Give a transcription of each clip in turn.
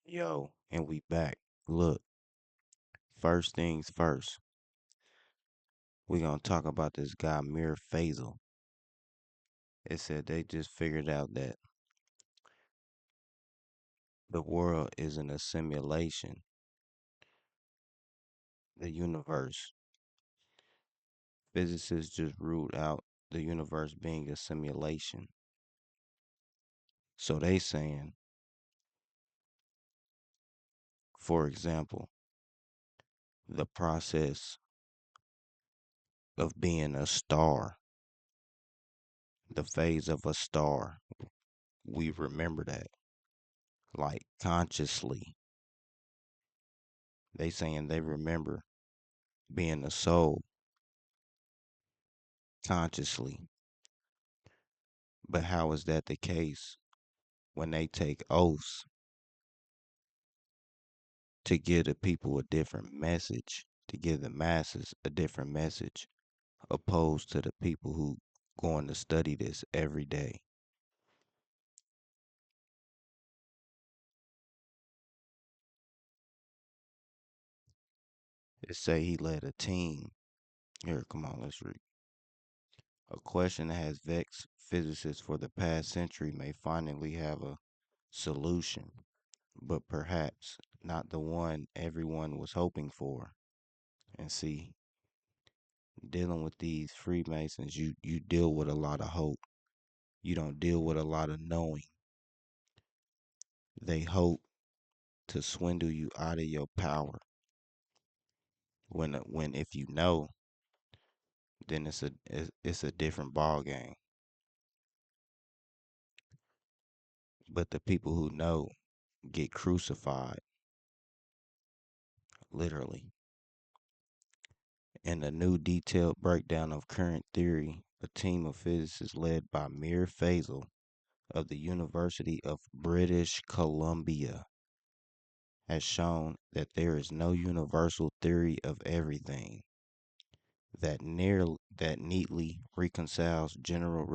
Yo, and we back. Look, first things first, we gonna talk about this guy Mir Faisal. It said they just figured out that the world isn't a simulation, the universe. Physicists just ruled out the universe being a simulation. So they saying, for example, the process of being a star, the phase of a star, we remember that, like consciously. They saying they remember being a soul consciously. But how is that the case when they take oaths to give the people a different message, to give the masses a different message, opposed to the people who going to study this every day? It say he led a team. Here, come on, let's read. A question that has vexed physicists for the past century may finally have a solution, but perhaps not the one everyone was hoping for. And see, dealing with these Freemasons, you deal with a lot of hope. You don't deal with a lot of knowing. They hope to swindle you out of your power. When if you know, then it's a different ball game. But the people who know get crucified, literally. In a new detailed breakdown of current theory, a team of physicists led by Mir Faisal of the University of British Columbia has shown that there is no universal theory of everything that neatly reconciles general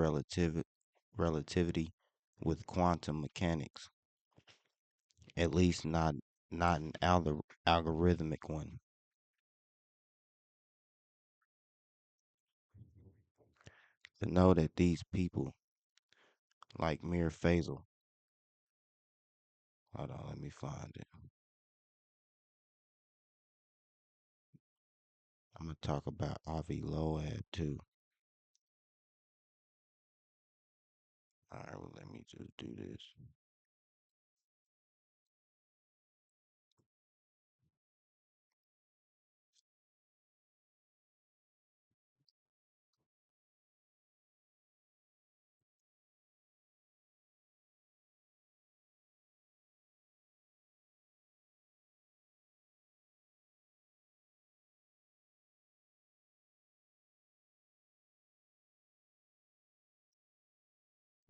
relativity with quantum mechanics, at least not an algorithmic one. To know that these people like Mir Faisal, hold on, let me find it. I'm gonna talk about Avi Loeb too. All right, well, let me just do this.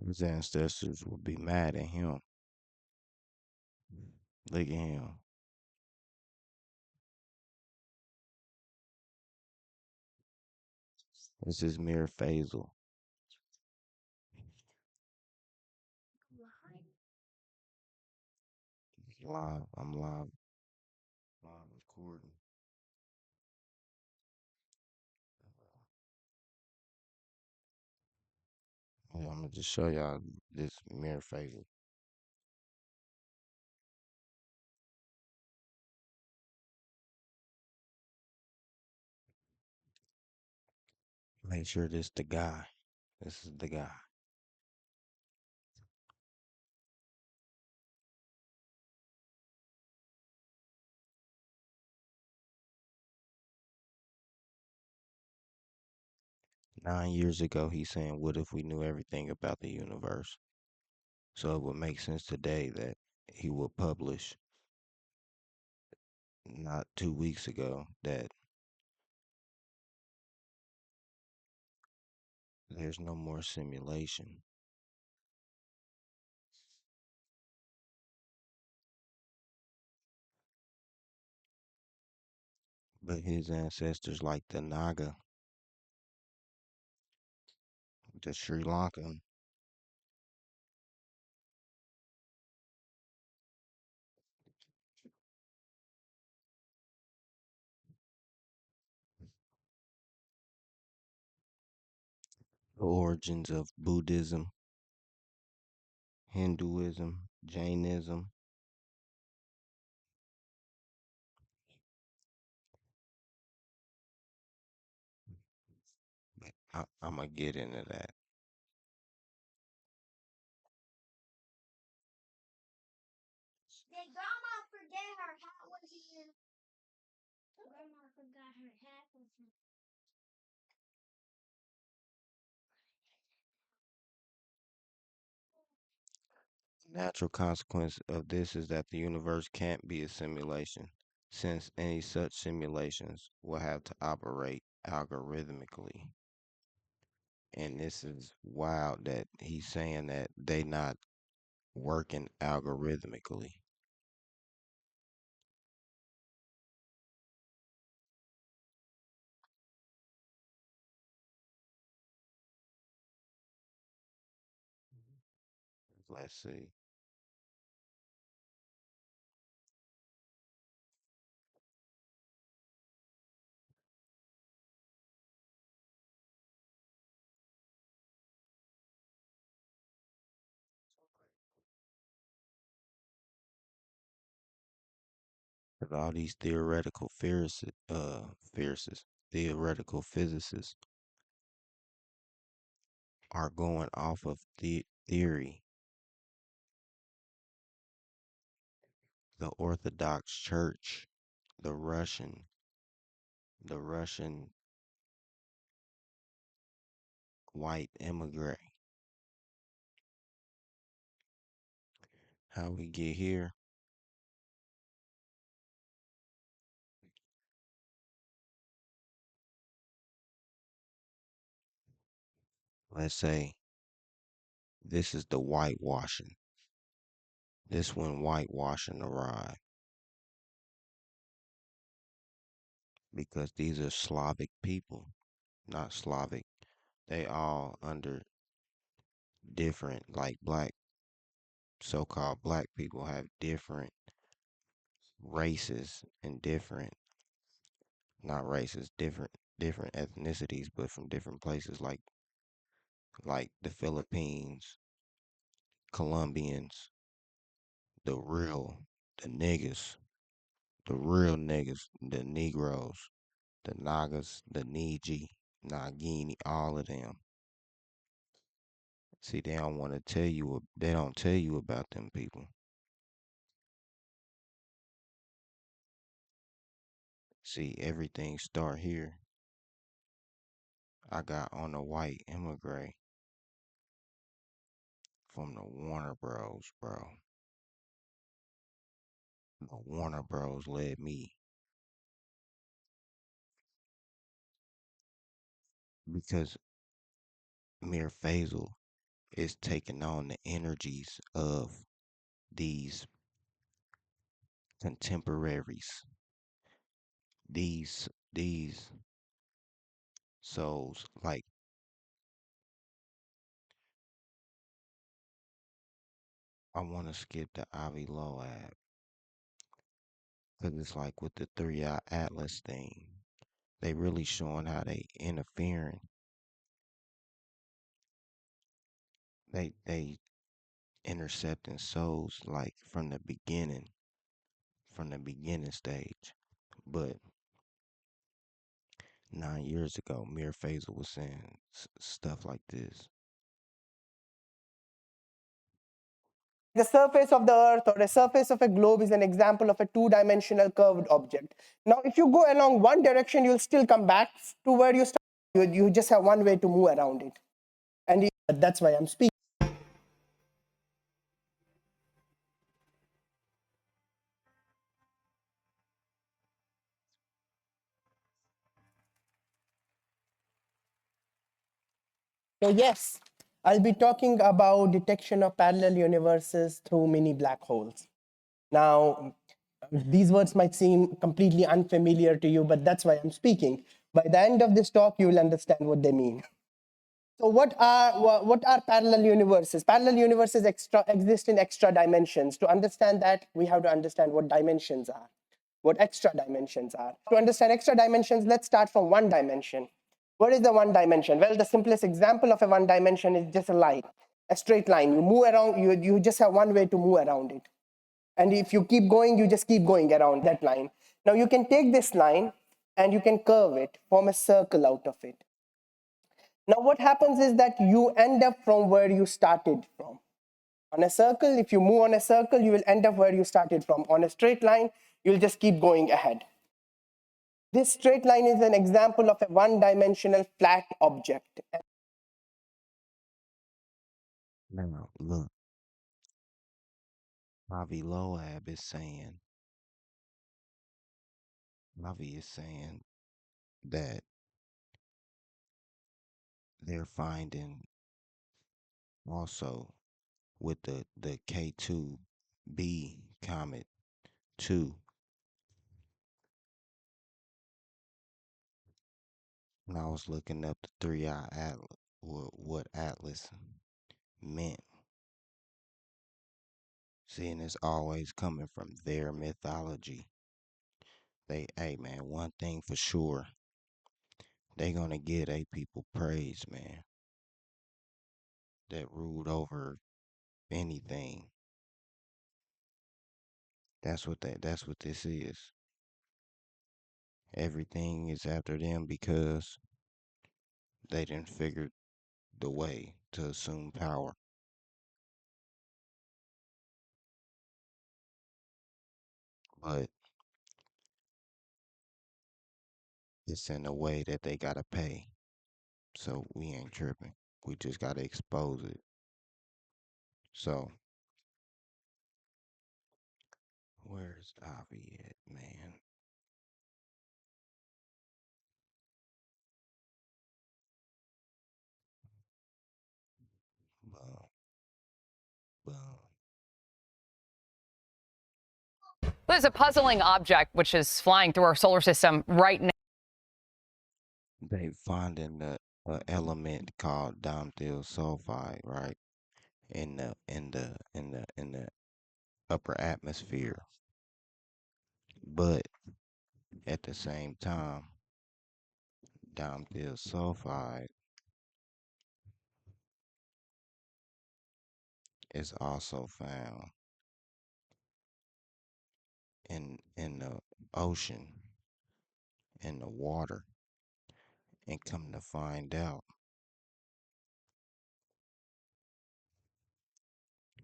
His ancestors would be mad at him. Look at him. This is Mir Faisal. Live. I'm live recording. Yeah, I'm gonna just show y'all this Mir Faisal. Make sure this the guy. This is the guy. 9 years ago, he's saying, "What if we knew everything about the universe?" So it would make sense today that he would publish not 2 weeks ago that there's no more simulation. But his ancestors, like the Naga, the Sri Lankan, The origins of Buddhism, Hinduism, Jainism. I'm gonna get into that. Natural consequence of this is that the universe can't be a simulation, since any such simulations will have to operate algorithmically. And this is wild that he's saying that they not working algorithmically. Let's see. But all these theoretical physicists are going off of the theory. The Orthodox Church, the Russian, the Russian white immigrant. How we get here? Let's say this is the whitewashing. This when whitewashing arrived because these are Slavic people, not Slavic. They all under different, like black, so-called black people have different races and different, not races, different ethnicities, but from different places, like the Philippines, Colombians, the real, the niggas, the real niggas, the Negroes, the Nagas, the Niji, Nagini, all of them. See, they don't want to tell you. They don't tell you about them people. See, everything start here. I got on a white immigrant from the Warner Bros, bro. The Warner Bros led me because Mir Faisal is taking on the energies of these contemporaries, these souls. Like I want to skip the Avi Loeb because it's like with the 3 Eye Atlas thing, they really showing how they interfering. They intercepting souls like from the beginning stage. But 9 years ago, Mir Faisal was saying stuff like this. The surface of the earth or the surface of a globe is an example of a two-dimensional curved object. Now, if you go along one direction, you'll still come back to where you started. You just have one way to move around it. And that's why I'm speaking. So yes, I'll be talking about detection of parallel universes through mini black holes. Now, these words might seem completely unfamiliar to you, but that's why I'm speaking. By the end of this talk, you will understand what they mean. So what are parallel universes? Parallel universes exist in extra dimensions. To understand that, we have to understand what dimensions are, what extra dimensions are. To understand extra dimensions, let's start from one dimension. What is the one dimension? Well, the simplest example of a one dimension is just a line, a straight line. You move around, you just have one way to move around it. And if you keep going, you just keep going around that line. Now you can take this line and you can curve it, form a circle out of it. Now what happens is that you end up from where you started from. On a circle, if you move on a circle, you will end up where you started from. On a straight line, you'll just keep going ahead. This straight line is an example of a one-dimensional flat object. Now, look, Ravi Loeb is saying, Ravi is saying that they're finding also with the K2b comet 2. And I was looking up the 3-eye atlas, what atlas meant. Seeing it's always coming from their mythology. Hey man, one thing for sure, they gonna get a people praise, man, that ruled over anything. That's what this is. Everything is after them because they didn't figure the way to assume power. But it's in a way that they gotta pay. So we ain't tripping. We just gotta expose it. So where's Avi at, man? Boom, boom. There's a puzzling object which is flying through our solar system right now. They finding a element called dimethyl sulfide, right? In the upper atmosphere. But at the same time, dimethyl sulfide is also found in the ocean, in the water, and come to find out,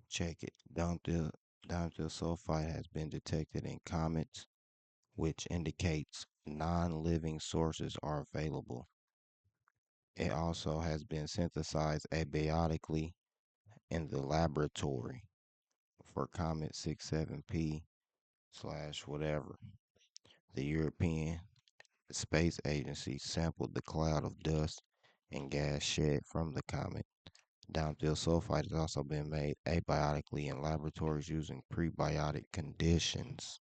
check it. Dimethyl sulfide has been detected in comets, which indicates non-living sources are available. It also has been synthesized abiotically in the laboratory for Comet 67P slash whatever. The European Space Agency sampled the cloud of dust and gas shed from the comet. Dimethyl sulfide has also been made abiotically in laboratories using prebiotic conditions.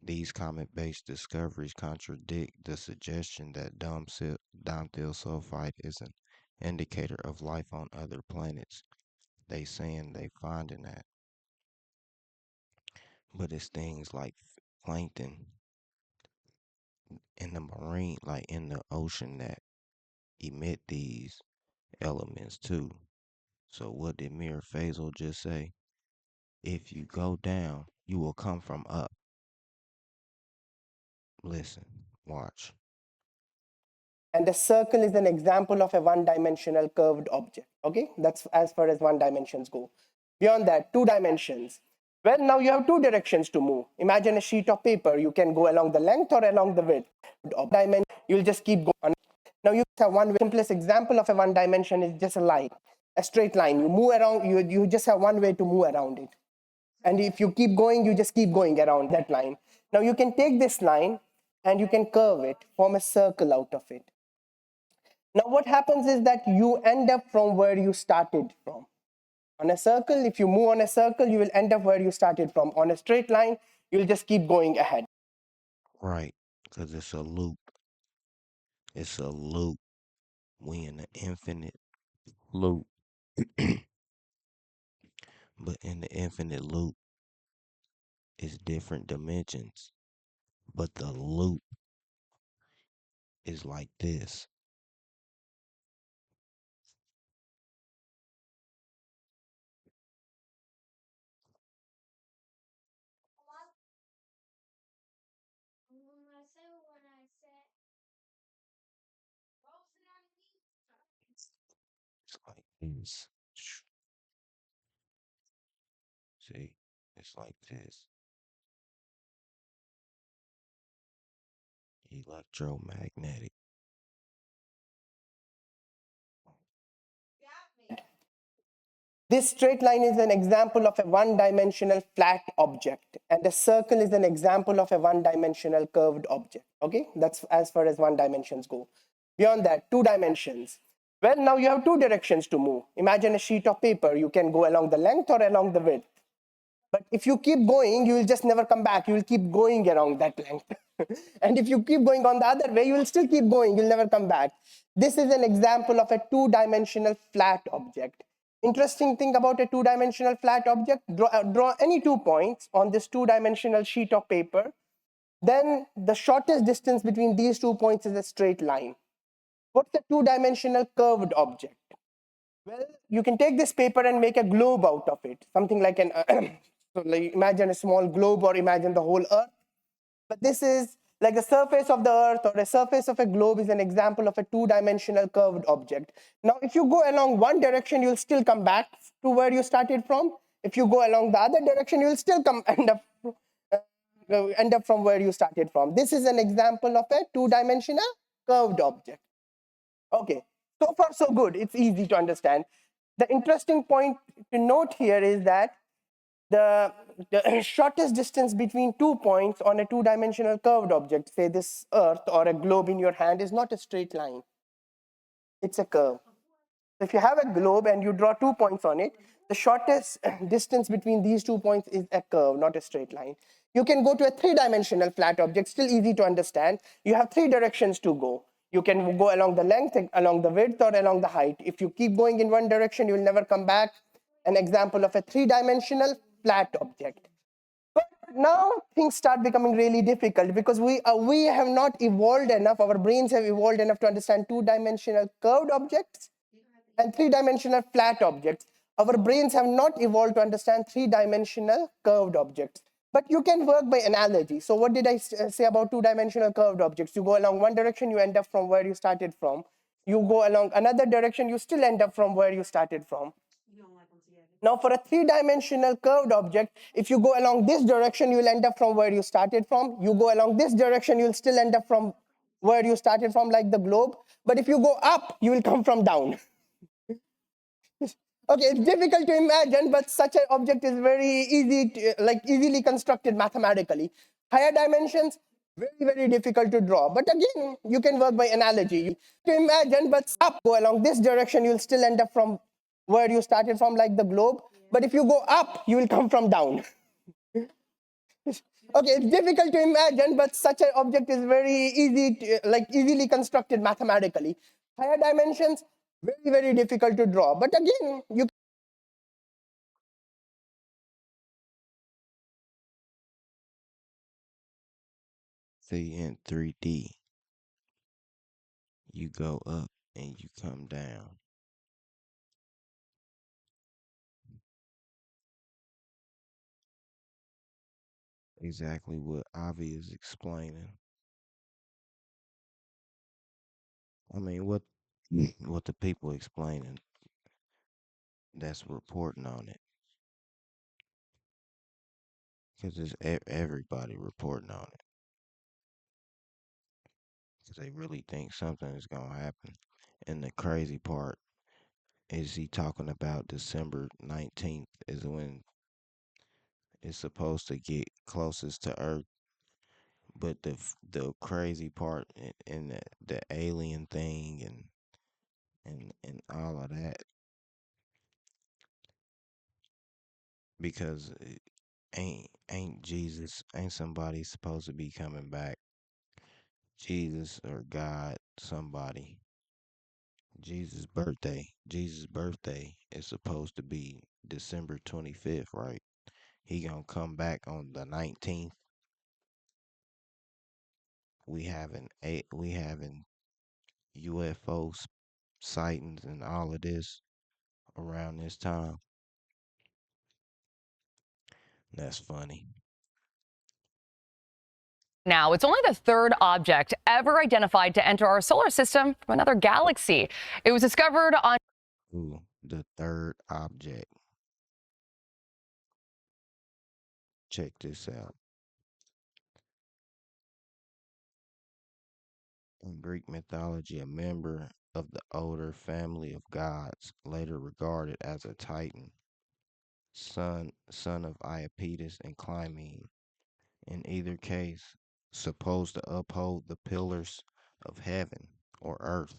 These comet-based discoveries contradict the suggestion that dimethyl sulfide is an indicator of life on other planets. They saying they finding that, but it's things like plankton in the marine, like in the ocean, that emit these elements too. So what did Mir Faisal just say? If you go down, you will come from up. Listen, watch. And a circle is an example of a one-dimensional curved object. Okay, that's as far as one dimensions go. Beyond that, two dimensions. Well, now you have two directions to move. Imagine a sheet of paper. You can go along the length or along the width. Dimension, you'll just keep going. Now you have one. Simplest example of a one dimension is just a line, a straight line. You move around. You just have one way to move around it. And if you keep going, you just keep going around that line. Now you can take this line and you can curve it, form a circle out of it. Now what happens is that you end up from where you started from. On a circle, if you move on a circle, you will end up where you started from. On a straight line, you'll just keep going ahead. Right, because it's a loop. It's a loop. We in an infinite loop. But in the infinite loop, it's different dimensions. But the loop is like this. It's like this. See, it's like this. Electromagnetic. This straight line is an example of a one-dimensional flat object, and a circle is an example of a one-dimensional curved object. Okay, that's as far as one dimensions go. Beyond that, two dimensions. Well, now you have two directions to move. Imagine a sheet of paper. You can go along the length or along the width. But if you keep going, you will just never come back. You will keep going around that length. And if you keep going on the other way, you will still keep going. You'll never come back. This is an example of a two-dimensional flat object. Interesting thing about a two-dimensional flat object, draw any 2 points on this two-dimensional sheet of paper. Then the shortest distance between these 2 points is a straight line. What's a two-dimensional curved object? Well, you can take this paper and make a globe out of it, something like an, so like imagine a small globe or imagine the whole earth. But this is like the surface of the earth or a surface of a globe is an example of a two-dimensional curved object. Now, if you go along one direction, you'll still come back to where you started from. If you go along the other direction, you'll still end up from where you started from. This is an example of a two-dimensional curved object. Okay, so far so good. It's easy to understand. The interesting point to note here is that the shortest distance between 2 points on a two-dimensional curved object, say this earth or a globe in your hand, is not a straight line. It's a curve. So if you have a globe and you draw 2 points on it, the shortest distance between these 2 points is a curve, not a straight line. You can go to a three-dimensional flat object, still easy to understand. You have three directions to go. You can go along the length, along the width, or along the height. If you keep going in one direction, you'll never come back. An example of a three-dimensional flat object. But now things start becoming really difficult because we have not evolved enough, our brains have evolved enough to understand two-dimensional curved objects and three-dimensional flat objects. Our brains have not evolved to understand three-dimensional curved objects. But you can work by analogy. So what did I say about two-dimensional curved objects? You go along one direction, you end up from where you started from. You go along another direction, you still end up from where you started from. Now, for a three-dimensional curved object, if you go along this direction, you'll end up from where you started from. You go along this direction, you'll still end up from where you started from, like the globe. But if you go up, you will come from down. Okay, it's difficult to imagine, but such an object is very easy, easily constructed mathematically. Higher dimensions, very, very difficult to draw. But again, you can work by analogy. To imagine, but up, go along this direction, you'll still end up from where you started from, like the globe. But if you go up, you will come from down. Okay, it's difficult to imagine, but such an object is very easily constructed mathematically. Higher dimensions, very, very difficult to draw. But again, you See, in 3D, you go up and you come down. Exactly what Avi is explaining. I mean, what the people explaining that's reporting on it, because it's everybody reporting on it, because they really think something is gonna happen. And the crazy part is he talking about December 19th is when it's supposed to get closest to Earth. But the crazy part in the alien thing and all of that, because ain't somebody supposed to be coming back? Jesus or God, somebody. Jesus' birthday is supposed to be December 25th, right? He gonna come back on the 19th. We having UFO sightings and all of this around this time. That's funny. Now, it's only the third object ever identified to enter our solar system from another galaxy. It was discovered on Ooh, the third object. Check this out. In Greek mythology, a member of the older family of gods, later regarded as a titan, son of Iapetus and Clymene, in either case, supposed to uphold the pillars of heaven or earth,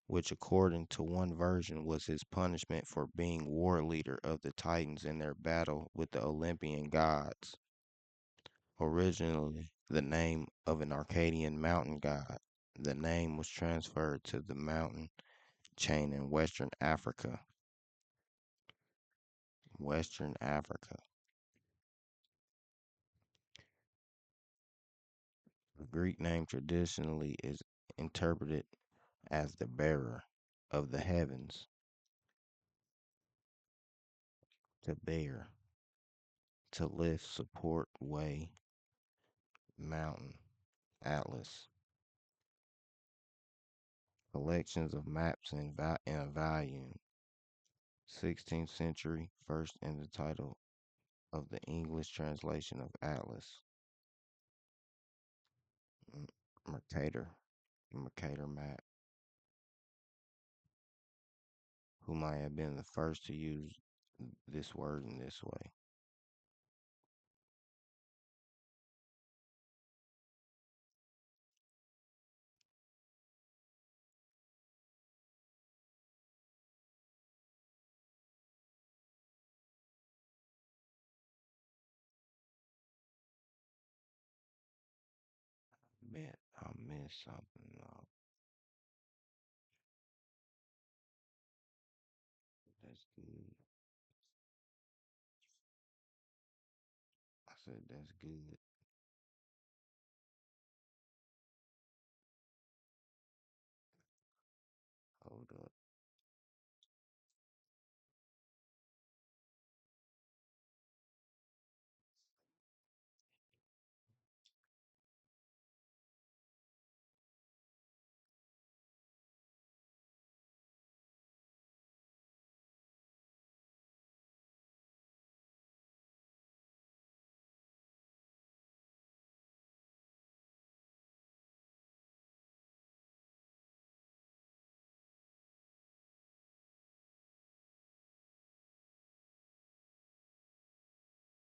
which according to one version was his punishment for being war leader of the Titans in their battle with the Olympian gods. Originally the name of an Arcadian mountain god, the name was transferred to the mountain chain in Western Africa. Western Africa. The Greek name traditionally is interpreted as the bearer of the heavens, to bear, to lift, support, weigh, mountain, atlas. Collections of maps in a volume. 16th century, first in the title of the English translation of Atlas. Mercator map, who might have been the first to use this word in this way. Bet I missed something though. That's good. I said that's good. Hold up.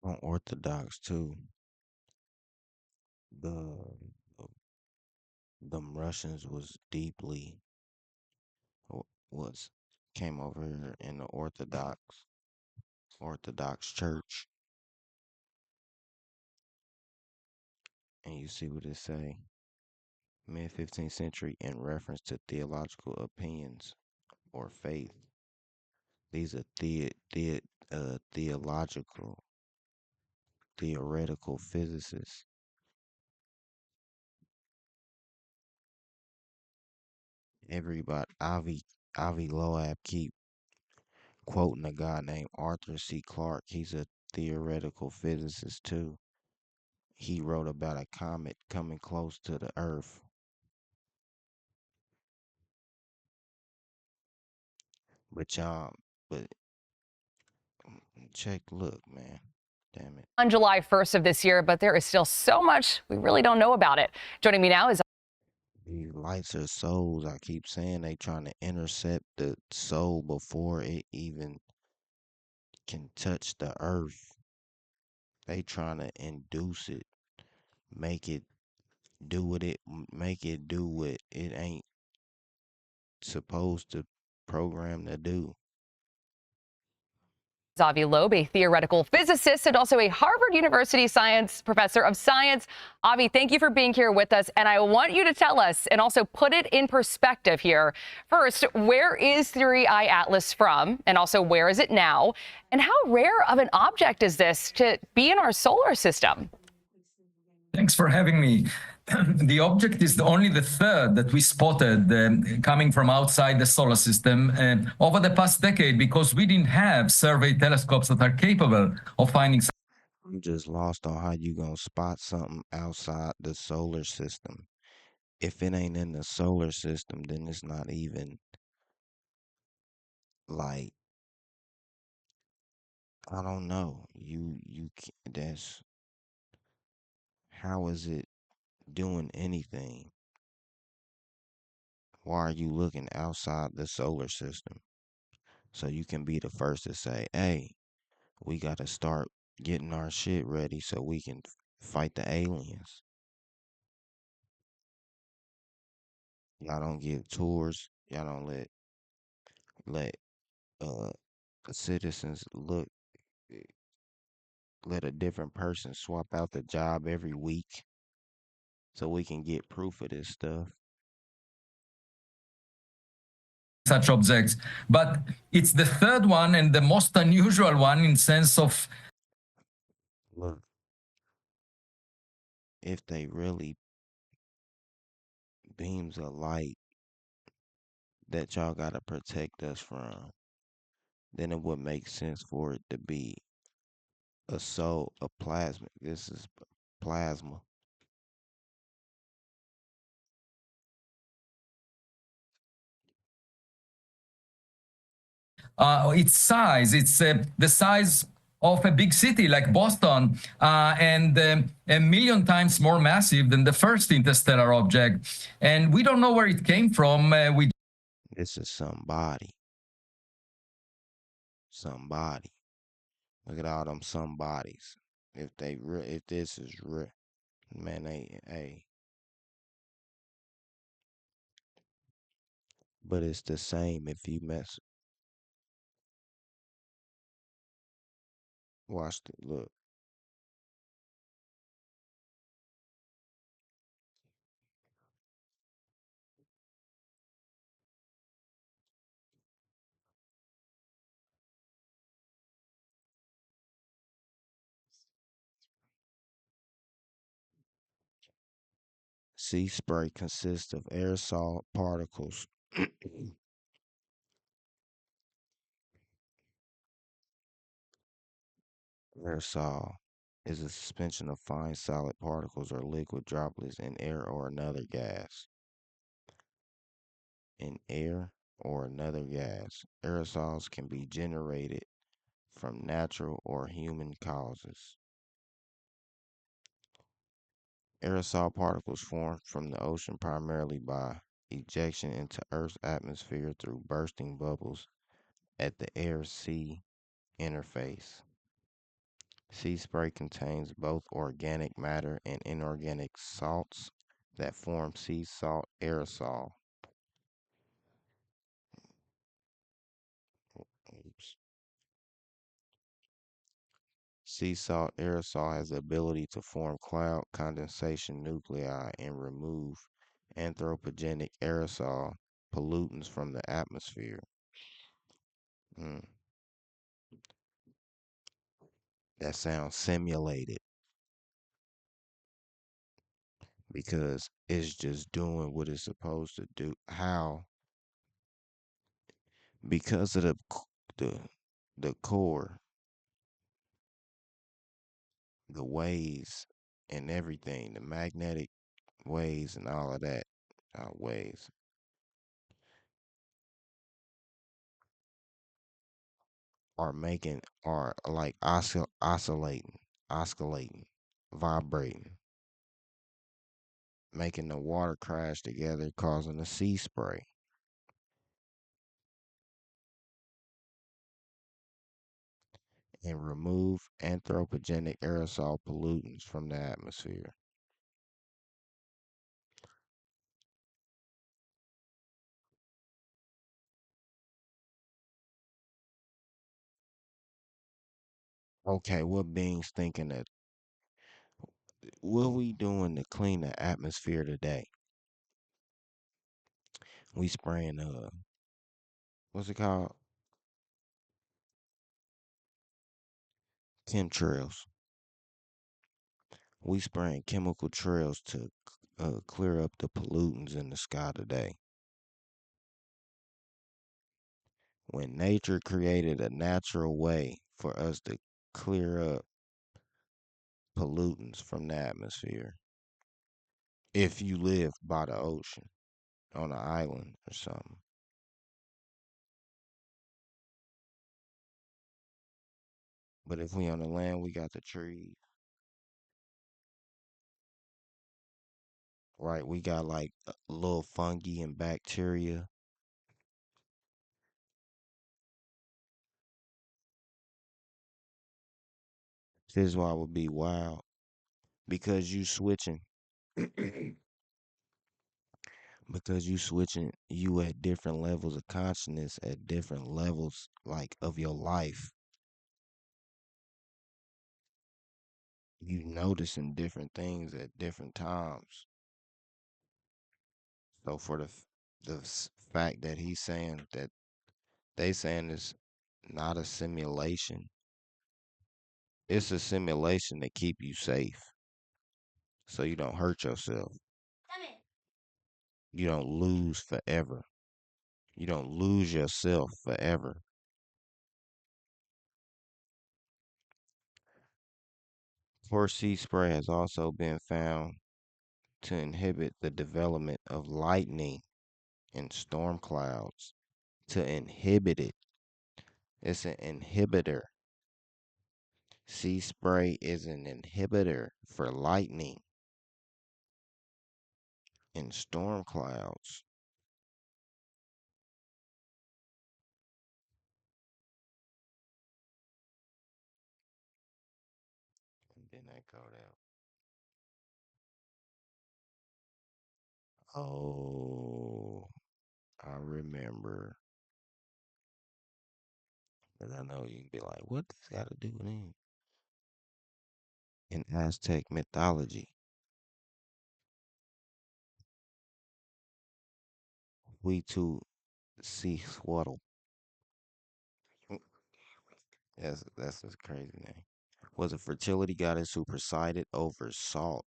On Orthodox too. The them Russians was deeply was came over here in the Orthodox Church, and you see what it say, mid 15th century in reference to theological opinions or faith. These are theoretical physicists. Everybody, Avi Loeb keep quoting a guy named Arthur C. Clarke. He's a theoretical physicist too. He wrote about a comet coming close to the Earth. But y'all, but check, look, man. Damn it. on July 1st of this year, but there is still so much we really don't know about it. Joining me now is These lights are souls. I keep saying they trying to intercept the soul before it even can touch the earth. They trying to induce it, make it make it do what it ain't supposed to program to do. Loeb, a theoretical physicist and also a Harvard University science professor of science. Avi, thank you for being here with us. And I want you to tell us and also put it in perspective here. First, where is 3I Atlas from? And also, where is it now? And how rare of an object is this to be in our solar system? Thanks for having me. the object is only the third that we spotted coming from outside the solar system over the past decade, because we didn't have survey telescopes that are capable of finding. I'm just lost on how you gonna spot something outside the solar system. If it ain't in the solar system, then it's not even like, I don't know. That's, how is it doing anything? Why are you looking outside the solar system? So you can be the first to say, hey, we got to start getting our shit ready so we can fight the aliens. Y'all don't give tours. Y'all don't let uh the citizens eh, let a different person swap out the job every week so we can get proof of this stuff. Such objects, but it's the third one and the most unusual one in sense of. Look, if they really beams of light that y'all gotta protect us from, then it would make sense for it to be a plasma. This is plasma. Its size, it's the size of a big city like Boston, and a million times more massive than the first interstellar object. And we don't know where it came from. This is somebody. Somebody. Look at all them somebodies. If this is real, man, hey. But it's the same if you mess. Watch the look. Sea spray consists of aerosol particles. Aerosol is a suspension of fine solid particles or liquid droplets in air or another gas. In air or another gas, aerosols can be generated from natural or human causes. Aerosol particles form from the ocean primarily by ejection into Earth's atmosphere through bursting bubbles at the air-sea interface. Sea spray contains both organic matter and inorganic salts that form sea salt aerosol. Oops. Sea salt aerosol has the ability to form cloud condensation nuclei and remove anthropogenic aerosol pollutants from the atmosphere. Mm, that sounds simulated because it's just doing what it's supposed to do. How? Because of the the core, the waves and everything, the magnetic waves and all of that, waves are like oscillating, vibrating, making the water crash together, causing a sea spray, and remove anthropogenic aerosol pollutants from the atmosphere. Okay, what beings thinking that what we doing to clean the atmosphere today? We spraying what's it called? Chemtrails. We spraying chemical trails to clear up the pollutants in the sky today. When nature created a natural way for us to clear up pollutants from the atmosphere, if you live by the ocean on an island or something. But if we on the land, we got the trees, right? We got like a little fungi and bacteria. This is why it would be wild because you switching, because you switching you at different levels of consciousness at different levels like of your life. You noticing different things at different times. So for the fact that he's saying that they saying it's not a simulation, it's a simulation to keep you safe, so you don't hurt yourself. You don't lose forever. You don't lose yourself forever. Horse sea spray has also been found to inhibit the development of lightning in storm clouds. To inhibit it, it's an inhibitor. Sea spray is an inhibitor for lightning in storm clouds. And then I go down. Oh, I remember. Because I know you can be like, what this got to do with him? In Aztec mythology, we too see swaddle. That's a crazy name. Was a fertility goddess who presided over salt.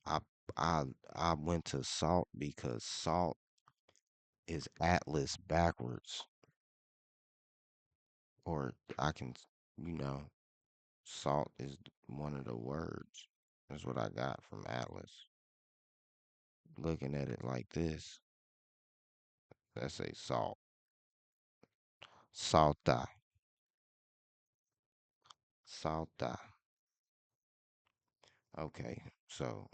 I I I went to salt because salt is Atlas backwards, or I can, you know, salt is one of the words. That's what I got from Atlas. Looking at it like this, that's a salt, salta, salta. Okay, so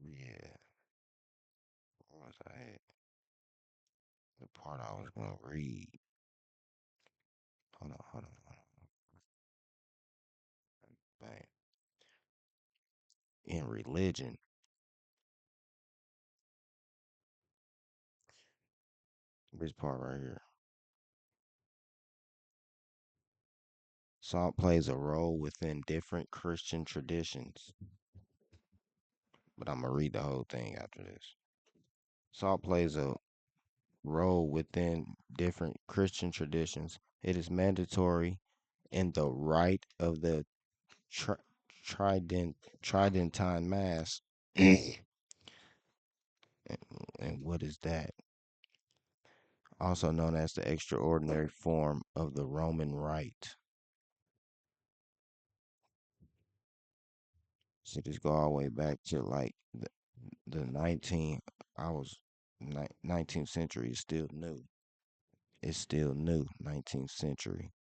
yeah, what was I at? The part I was gonna read. Hold on. Bang. In religion, this part right here. Salt plays a role within different Christian traditions, but I'm gonna read the whole thing after this. Salt plays a role within different Christian traditions. It is mandatory in the rite of the tri- Tridentine Mass. and, and what is that? Also known as the extraordinary form of the Roman Rite. So just go all the way back to like the 19, I was 19th century is still new. It's still new, 19th century.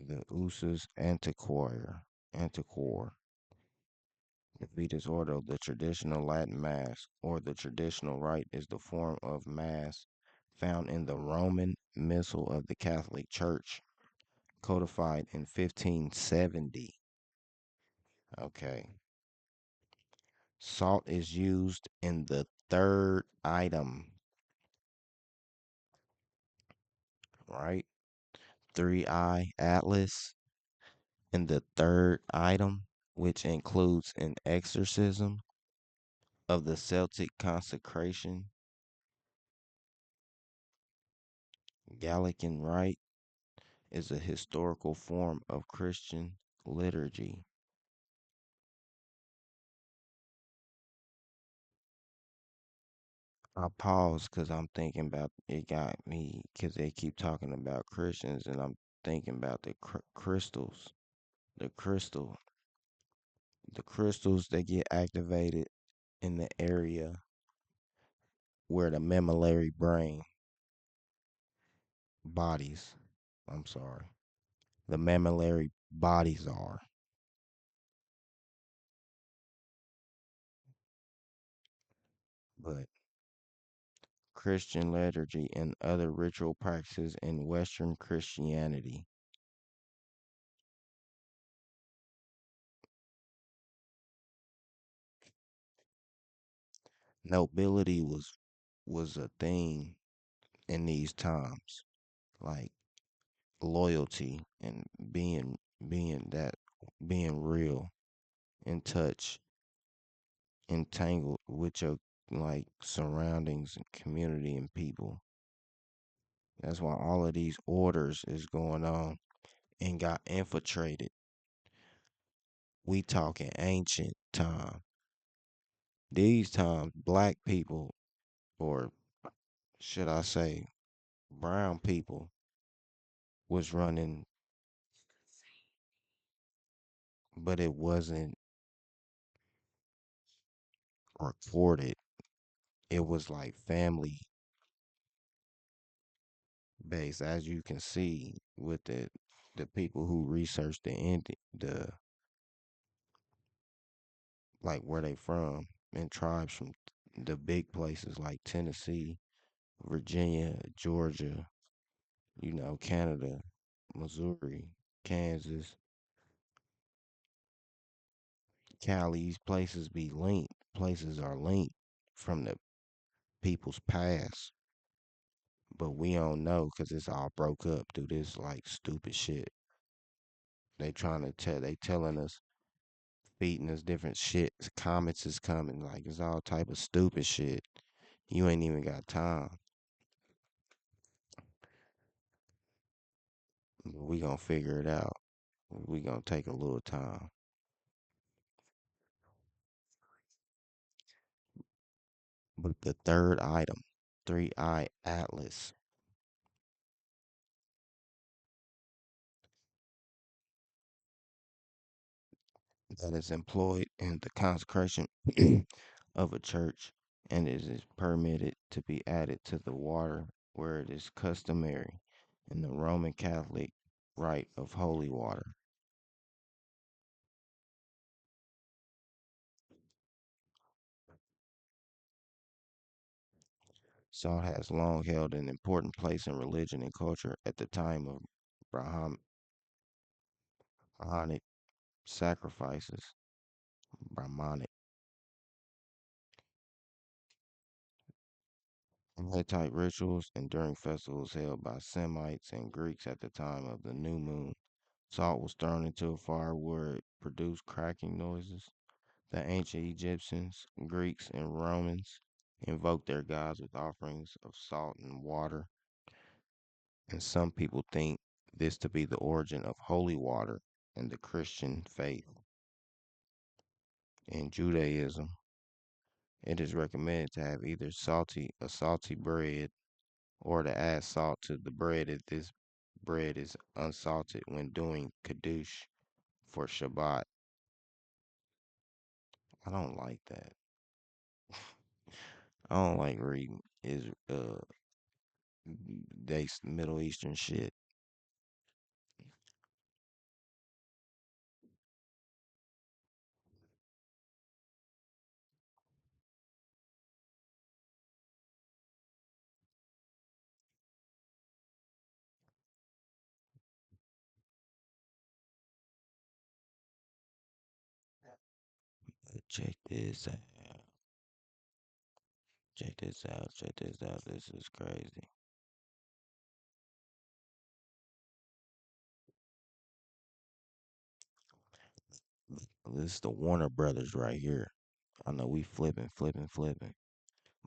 The usus antiquor, the Vetus Ordo, the traditional Latin Mass, or the traditional rite is the form of Mass found in the Roman Missal of the Catholic Church, codified in 1570. Okay. Salt is used in the third item, right? 3i Atlas in the third item, which includes an exorcism of the Celtic consecration, Gallican Rite is a historical form of Christian liturgy. I pause because I'm thinking about it. Got me because they keep talking about Christians, and I'm thinking about the crystals, the crystal, the crystals that get activated in the area where the mammillary brain bodies. I'm sorry, the mammillary bodies are. But Christian liturgy and other ritual practices in Western Christianity. Nobility was a thing in these times, like loyalty and being that being real, in touch, entangled with your like surroundings and community and people. That's why all of these orders is going on and got infiltrated. We talking ancient time. These times, black people, or should I say, brown people, was running, but it wasn't recorded. It was like family based, as you can see with the people who research the like where they from and tribes from the big places like Tennessee, Virginia, Georgia, Canada, Missouri, Kansas, Cali. These places be linked. Places are linked from the people's past, but we don't know because it's all broke up through this like stupid shit. They telling us, feeding us different shit. Comets is coming, like it's all type of stupid shit. You ain't even got time. We gonna figure it out. We gonna take a little time. But the third item, three-eye atlas, that is employed in the consecration of a church and it is permitted to be added to the water where it is customary in the Roman Catholic rite of holy water. Salt has long held an important place in religion and culture at the time of Brahmanic sacrifices. Brahmanic and Hittite rituals and during festivals held by Semites and Greeks at the time of the new moon. Salt was thrown into a fire where it produced cracking noises. The ancient Egyptians, Greeks, and Romans invoked their gods with offerings of salt and water, and some people think this to be the origin of holy water in the Christian faith. In Judaism, it is recommended to have either salty bread or to add salt to the bread if this bread is unsalted when doing Kiddush for Shabbat. I don't like that. I don't like reading they Middle Eastern shit. But check this out. Check this out. Check this out. This is crazy. This is the Warner Brothers right here. I know we flipping,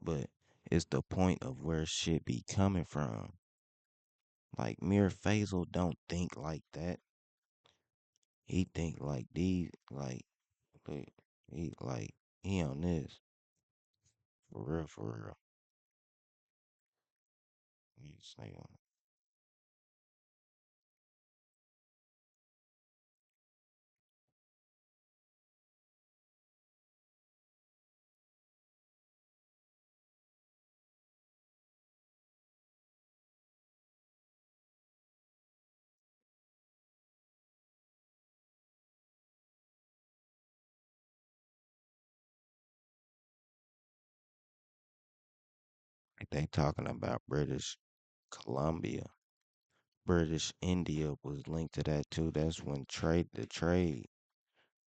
but it's the point of where shit be coming from. Like Mir Faisal don't think like that. He think like these, like he on this for real, for real. You snake on it. They talking about British Columbia. British India was linked to that too. That's when trade.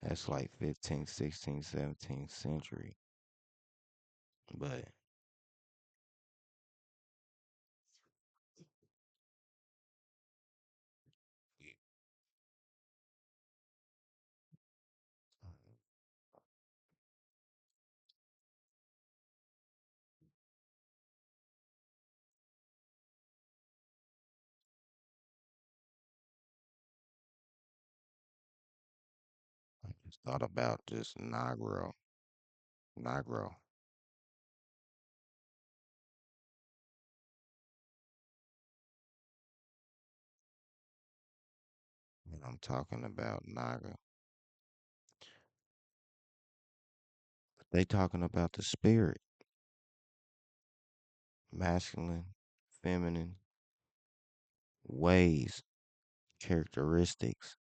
That's like 15th, 16th, 17th century. But I just thought about just Negro. And I'm talking about Naga. They talking about the spirit, masculine, feminine ways, characteristics.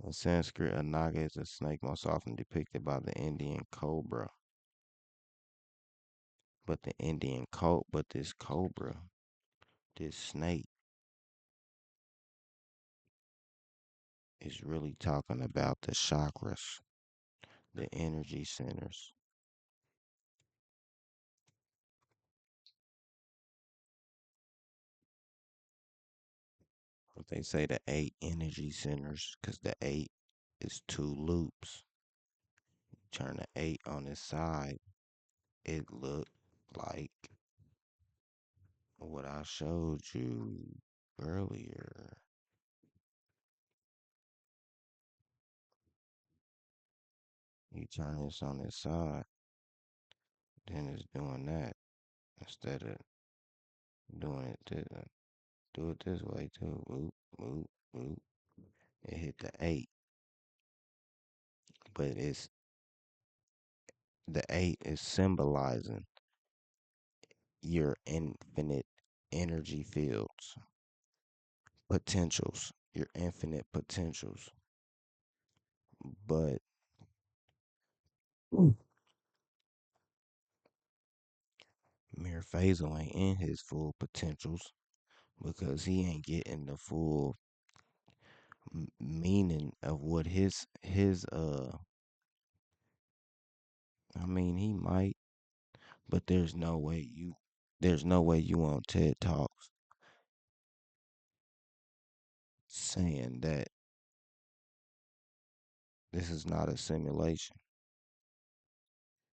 In Sanskrit, a naga is a snake most often depicted by the Indian cobra. But this cobra, this snake, is really talking about the chakras, the energy centers. But they say the 8 energy centers, because the 8 is 2 loops. Turn the 8 on its side, it looked like what I showed you earlier. You turn this on its side, then it's doing that instead of doing it do it this way too. Whoop, whoop, whoop. It hit the 8, but it's the 8 is symbolizing your infinite energy fields, potentials, your infinite potentials. But Mir Faisal ain't in his full potentials because he ain't getting the full meaning of what his. I mean, he might, but there's no way you on TED Talks saying that this is not a simulation.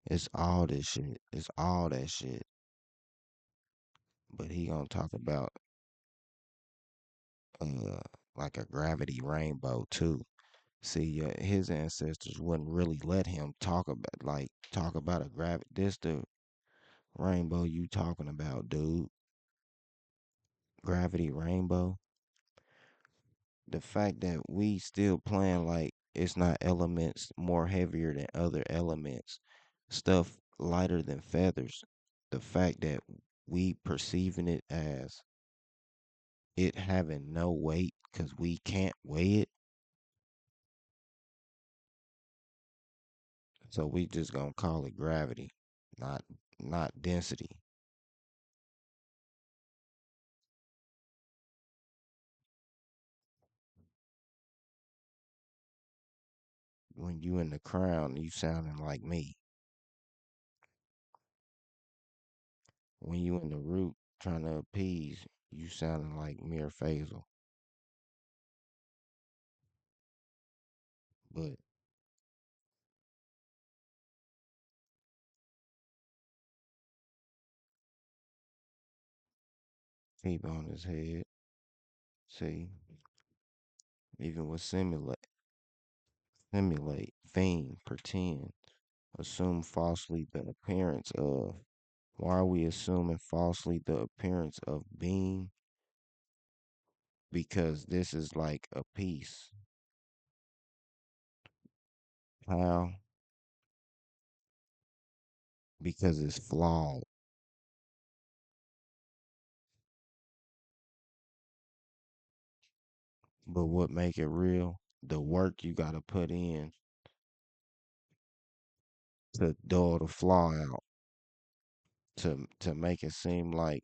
It's all this shit. It's all that shit. But he gonna talk about uh like a gravity rainbow too. See, his ancestors wouldn't really let him talk about a gravity. This the rainbow you talking about, dude? Gravity rainbow. The fact that we still playing like it's not elements more heavier than other elements, stuff lighter than feathers. The fact that we perceiving it as it having no weight because we can't weigh it, so we just gonna call it gravity, not not density. When you in the crown, you sounding like me. When you in the root trying to appease, you sounding like mere Faisal. But keep on his head. See? Even with simulate, feign, pretend, assume falsely the appearance of. Why are we assuming falsely the appearance of being? Because this is like a piece. How? Because it's flawed. But what make it real? The work you gotta put in to dull the flaw out, to make it seem like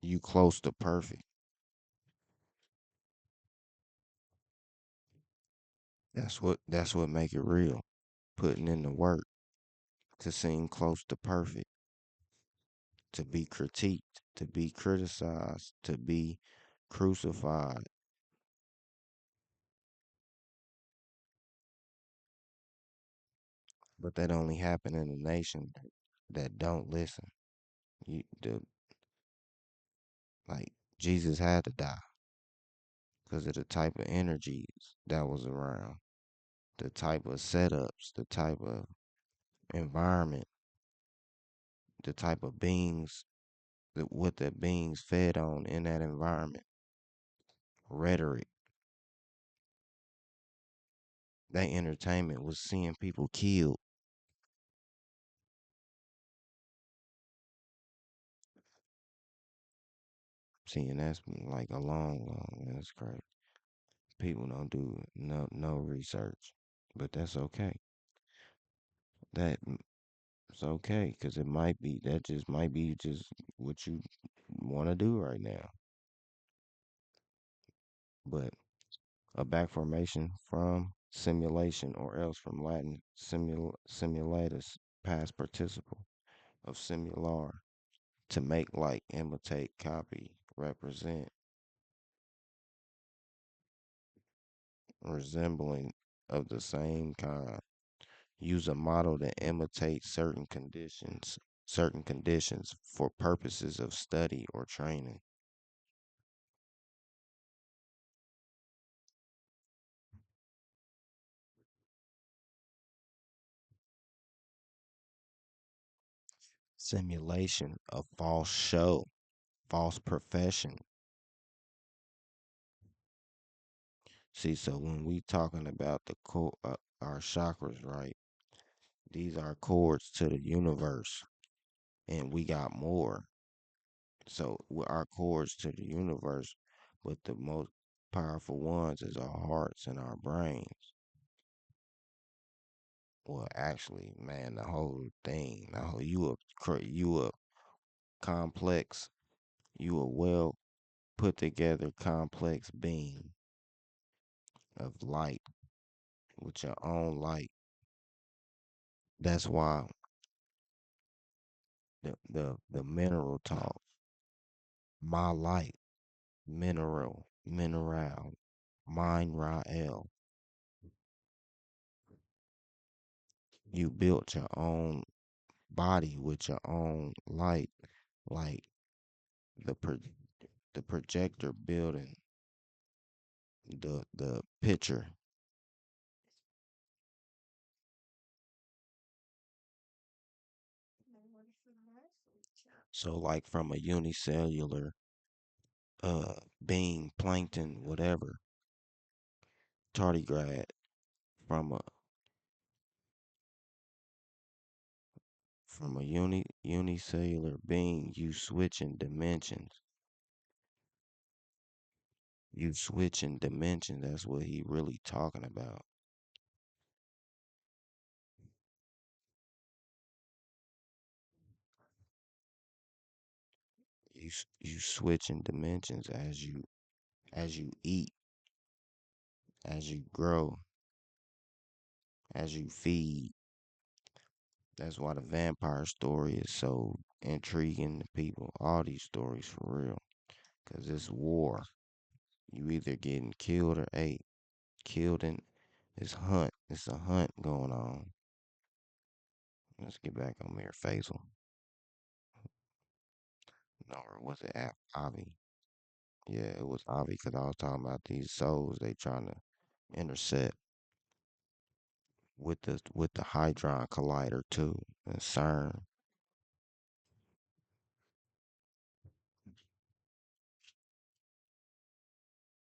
you close to perfect. That's what make it real. Putting in the work to seem close to perfect, to be critiqued, to be criticized, to be crucified. But that only happen in a nation that don't listen. Like Jesus had to die because of the type of energies that was around, the type of setups, the type of environment, the type of beings, what the beings fed on in that environment, rhetoric. That entertainment was seeing people killed. Seeing that's like a long, that's crazy. People don't do no research, but that's okay. That's okay because it might be that just might be just what you want to do right now. But a back formation from simulation, or else from Latin simulatus, past participle of simular, to make, like, imitate, copy, represent, resembling, of the same kind. Use a model that imitates certain conditions for purposes of study or training. Simulation, a false show, false profession. See, so when we talking about our chakras, right? These are cords to the universe, and we got more. So with our cords to the universe, but the most powerful ones is our hearts and our brains. Well, actually, man, the whole thing, the whole you a complex, you a well put together complex being of light with your own light. That's why the mineral talk, my light, mineral, mine Rael. You built your own body with your own light, like the pro- the projector building the picture. So like from a unicellular being, plankton, whatever, tardigrade, from a unicellular being, you switching dimensions. You switching dimensions. That's what he really talking about. You switching dimensions as you eat, as you grow, as you feed. That's why the vampire story is so intriguing to people. All these stories for real, cause it's war. You either getting killed or ate. Killed in it's hunt. It's a hunt going on. Let's get back on there, Faisal. No, or was it Avi? Yeah, it was obvious because I was talking about these souls they trying to intercept with the Hadron Collider too, and CERN.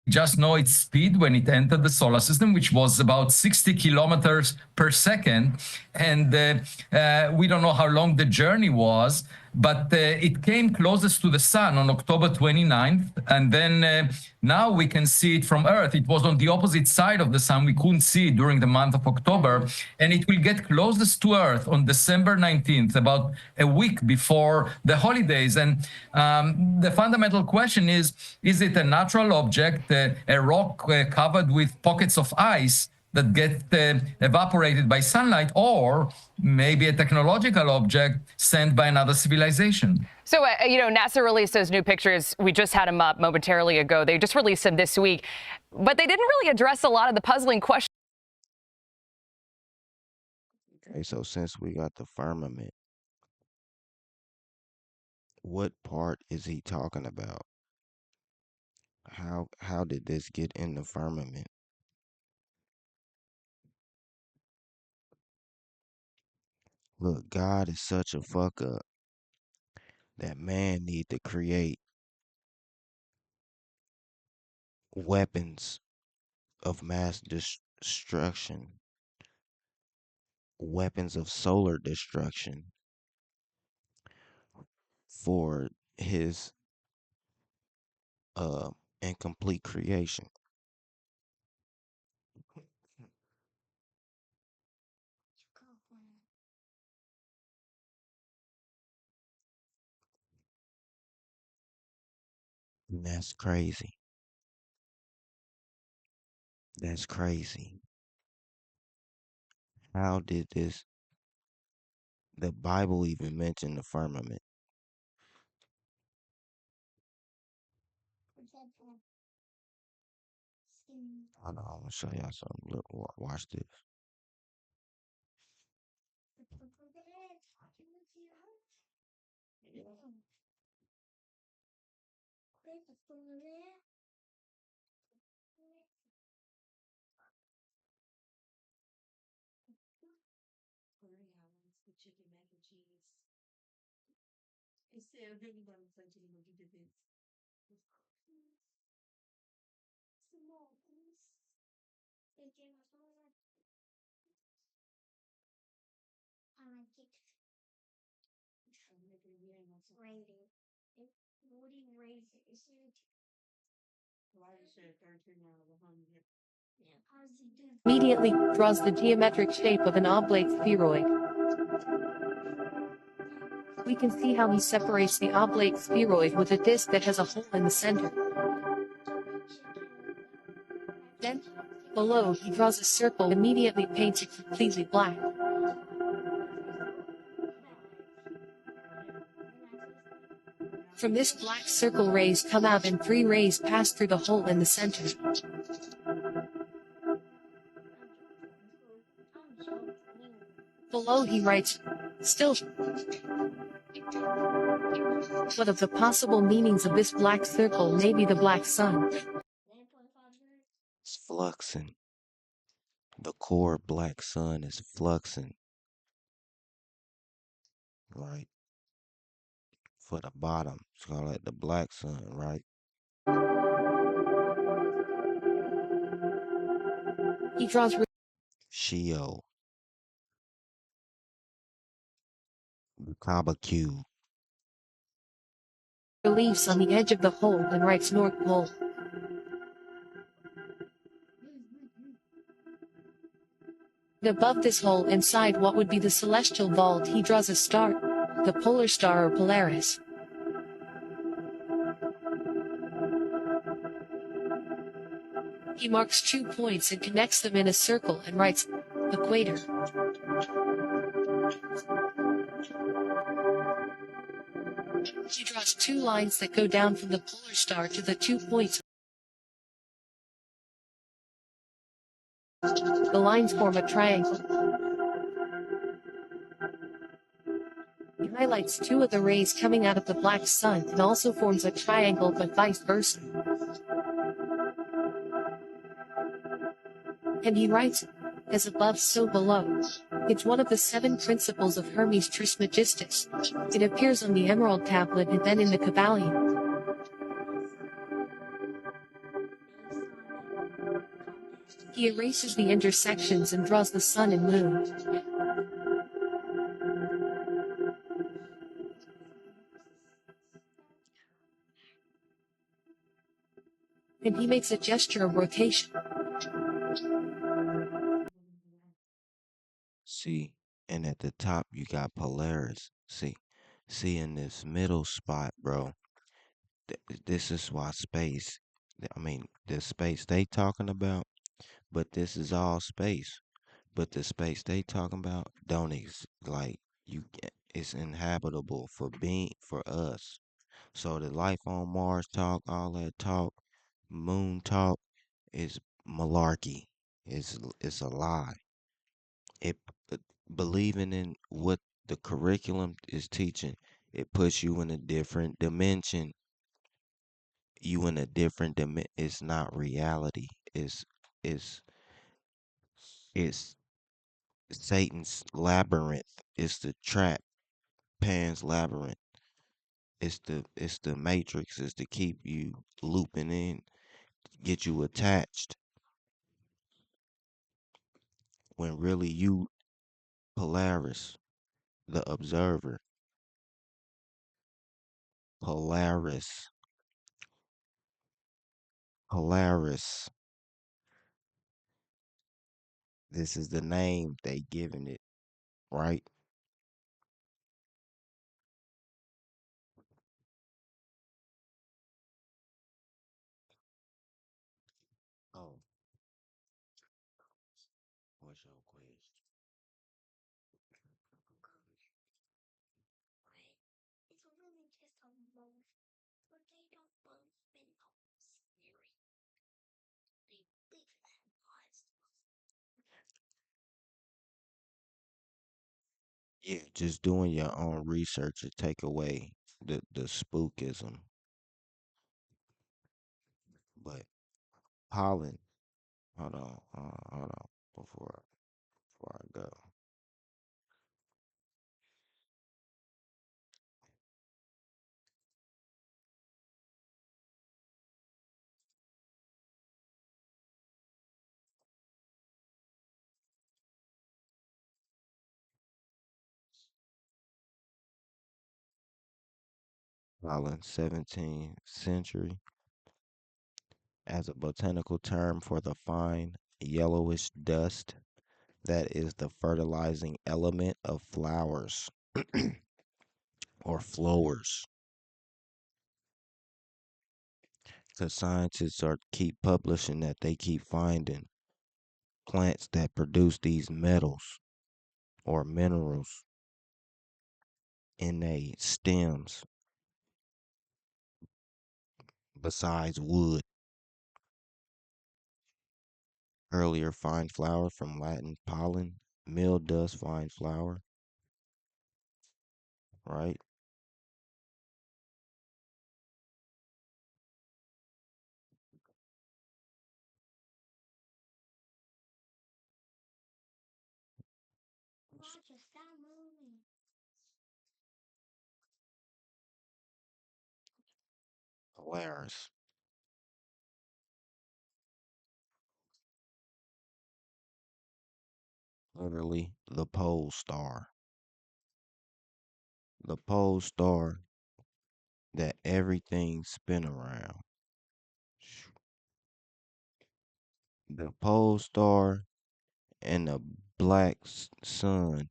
Just know its speed when it entered the solar system, which was about 60 kilometers per second. And we don't know how long the journey was, but it came closest to the sun on October 29th. And then now we can see it from Earth. It was on the opposite side of the sun. We couldn't see it during the month of October. And it will get closest to Earth on December 19th, about a week before the holidays. And the fundamental question is it a natural object, a rock covered with pockets of ice that get evaporated by sunlight, or maybe a technological object sent by another civilization? So, NASA released those new pictures. We just had them up momentarily ago. They just released them this week, but they didn't really address a lot of the puzzling questions. Okay, so since we got the firmament, what part is he talking about? How did this get in the firmament? Look, God is such a fuck up that man need to create weapons of mass destruction, weapons of solar destruction for his uh incomplete creation. And that's crazy. That's crazy. How did the Bible even mention the firmament? Hold on, I'm gonna show y'all something. Look, watch this. Immediately draws the geometric shape of an oblate spheroid. We can see how he separates the oblate spheroid with a disc that has a hole in the center. Then, below, he draws a circle, immediately paints it completely black. From this black circle, rays come out and 3 rays pass through the hole in the center. Below he writes, still. What of the possible meanings of this black circle may be the black sun? It's fluxing. The core black sun is fluxing, right? For the bottom, it's called like the black sun, right? He draws Sheol, the Kaaba cube. reliefs on the edge of the hole and writes North Pole. Above this hole, inside what would be the celestial vault, he draws a star, the polar star or Polaris. He marks 2 points and connects them in a circle and writes equator. He draws 2 lines that go down from the polar star to the 2 points. The lines form a triangle. highlights two of the rays coming out of the black sun and also forms a triangle but vice versa. And he writes, as above so below. It's one of the 7 principles of Hermes Trismegistus. It appears on the Emerald Tablet and then in the Kabbalion. He erases the intersections and draws the sun and moon. And he makes a gesture of rotation. See, and at the top you got Polaris. See in this middle spot, bro. This is why space. I mean, the space they talking about, but this is all space. But the space they talking about don't like it's inhabitable for us. So the life on Mars talk, all that talk, moon talk is malarkey. It's a lie. It believing in what the curriculum is teaching, it puts you in a different dimension. You in a different dimension. It's not reality. It's it's Satan's labyrinth. It's the trap, Pan's labyrinth. It's the matrix. It's to keep you looping in, get you attached. When really you Polaris, the observer. Polaris. Polaris. This is the name they giving it, right? Oh, what's your question? Yeah, just doing your own research to take away the spookism. But pollen, hold on, before I go. Pollen, 17th century, as a botanical term for the fine yellowish dust that is the fertilizing element of flowers or flowers. Because scientists are keep publishing that they keep finding plants that produce these metals or minerals in their stems besides wood. Earlier, fine flower from Latin pollen, mill dust, fine flower, right? Polaris, literally the pole star. The pole star that everything spin around. The pole star and the black sun.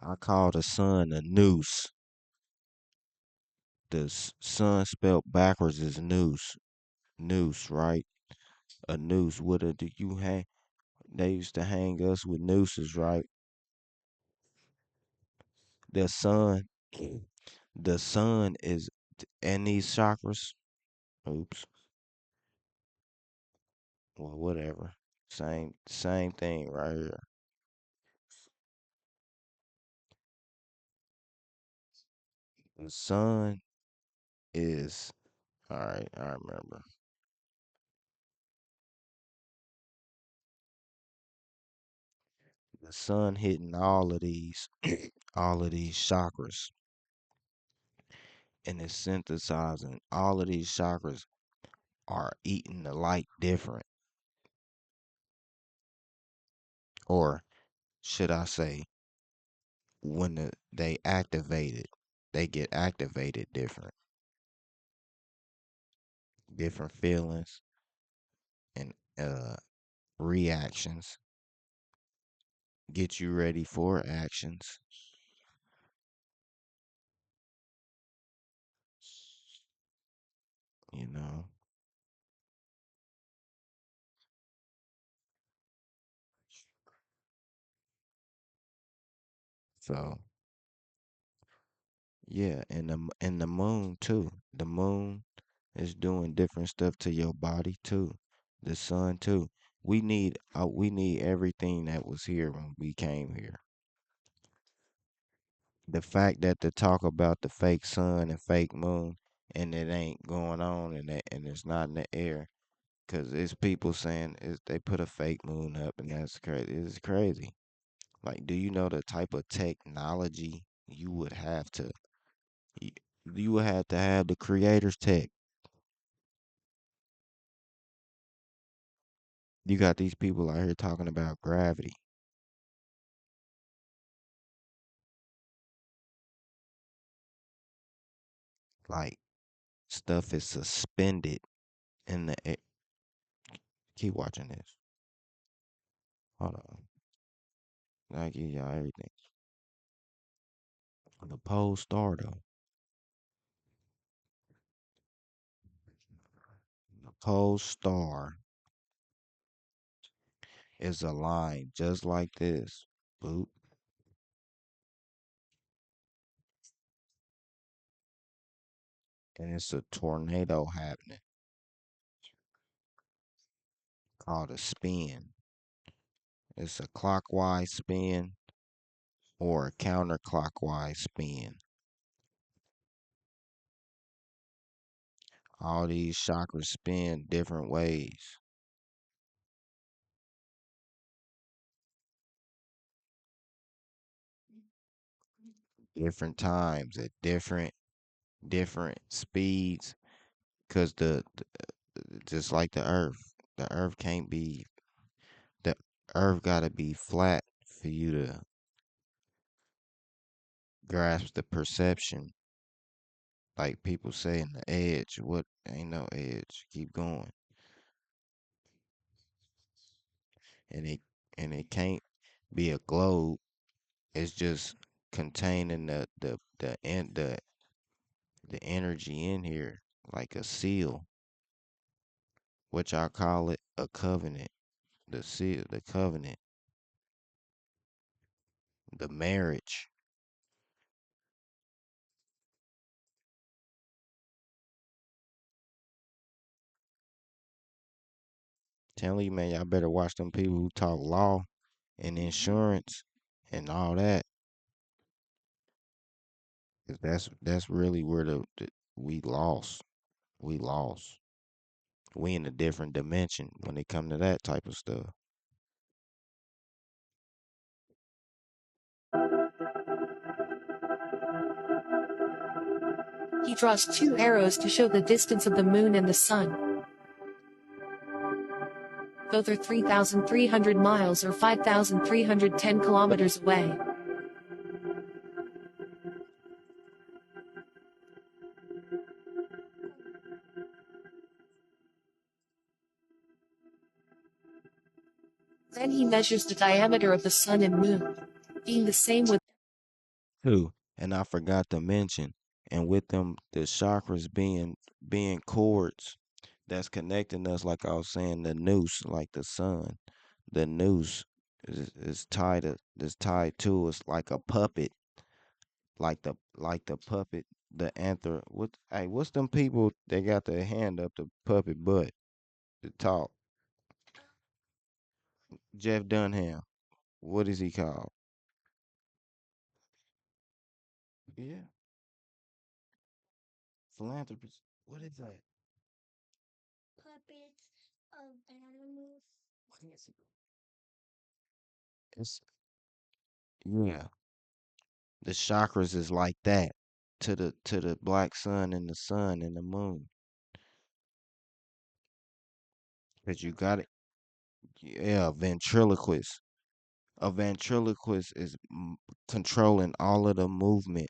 I call the sun a noose. The sun spelled backwards is noose. Noose, right? A noose. What do you hang? They used to hang us with nooses, right? The sun, the sun is, and these chakras. Oops. Well, whatever. Same thing right here. The sun is all right. I remember the sun hitting all of these, all of these chakras, and it's synthesizing. All of these chakras are eating the light different, or should I say, when they activate it, they get activated different, different feelings and reactions. Get you ready for actions, you know. So yeah, and the moon too. The moon is doing different stuff to your body too. The sun too. We need everything that was here when we came here. The fact that they talk about the fake sun and fake moon and it ain't going on and it's not in the air because it's people saying they put a fake moon up and that's crazy. It's crazy. Like, do you know the type of technology you would have to y- you would have to have the creator's tech. You got these people out here talking about gravity, like stuff is suspended in the air. Keep watching this. Hold on. I give y'all everything. The pole star though. The pole star is a line just like this. Boop. And it's a tornado happening called a spin. It's a clockwise spin or a counterclockwise spin. All these chakras spin different ways, different times at different speeds. Cause just like the Earth can't be the Earth gotta be flat for you to grasp the perception. Like people saying the edge, what ain't no edge. Keep going, and it can't be a globe. It's just containing the energy in here like a seal. What y'all call it? A covenant. The seal, the covenant, the marriage. Telling you, man, y'all better watch them people who talk law and insurance and all that. 'Cause that's really where we lost. We lost. We in a different dimension when it come to that type of stuff. He draws two arrows to show the distance of the moon and the sun. Both are 3,300 miles or 5,310 kilometers away. Then he measures the diameter of the sun and moon, being the same with Too. And I forgot to mention, and with them the chakras being cords that's connecting us, like I was saying, the noose, like the sun. The noose is tied to us like a puppet, like the puppet, the anther. What's them people that got their hand up the puppet butt to talk? Jeff Dunham. What is he called? Yeah. Philanthropist. What is that? What is it? It's yeah. The chakras is like that to the black sun and the moon. Cause you got it. Yeah, ventriloquist. A ventriloquist is controlling all of the movement,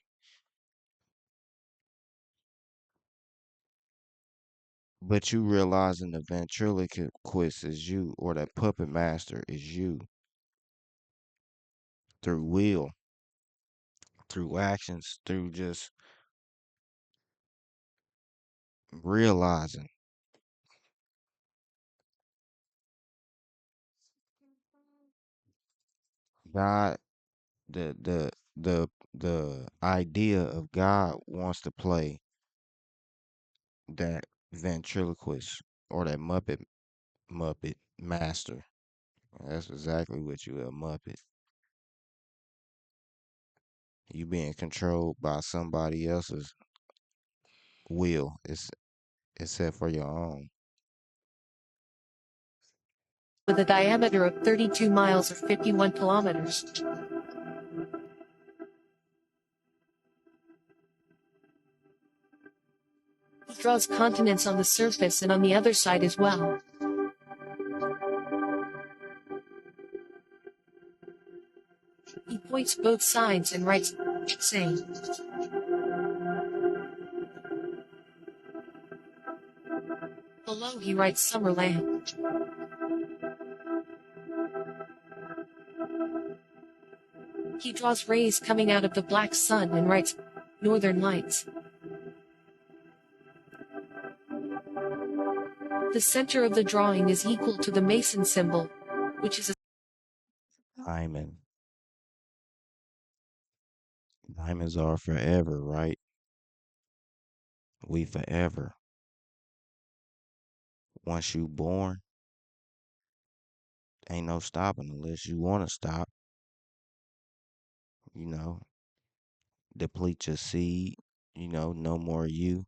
but you realizing the ventriloquist is you, or that puppet master is you through will, through actions, through just realizing God, the idea of God wants to play that ventriloquist or that Muppet master. That's exactly what you a Muppet. You being controlled by somebody else's will. It's except for your own. with a diameter of 32 miles or 51 kilometers. He draws continents on the surface and on the other side as well. He points both sides and writes, saying, below he writes Summerland. He draws rays coming out of the black sun and writes, Northern Lights. The center of the drawing is equal to the Mason symbol, which is a Diamond. Diamonds are forever, right? We forever. Once you born, ain't no stopping unless you want to stop. You know, deplete your seed. No more you.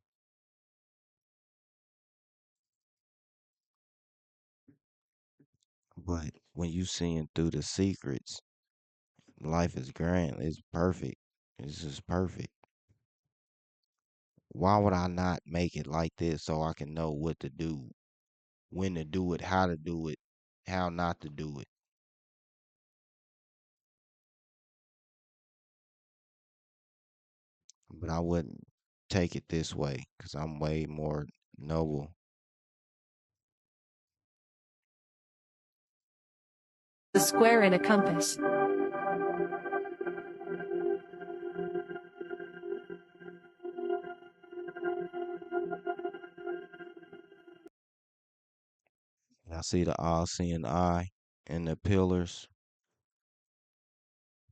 But when you seeing through the secrets, life is grand. It's perfect. It's just perfect. Why would I not make it like this so I can know what to do, when to do it, how not to do it? But I wouldn't take it this way because I'm way more noble. square and a compass. I see the all-seeing eye and the pillars.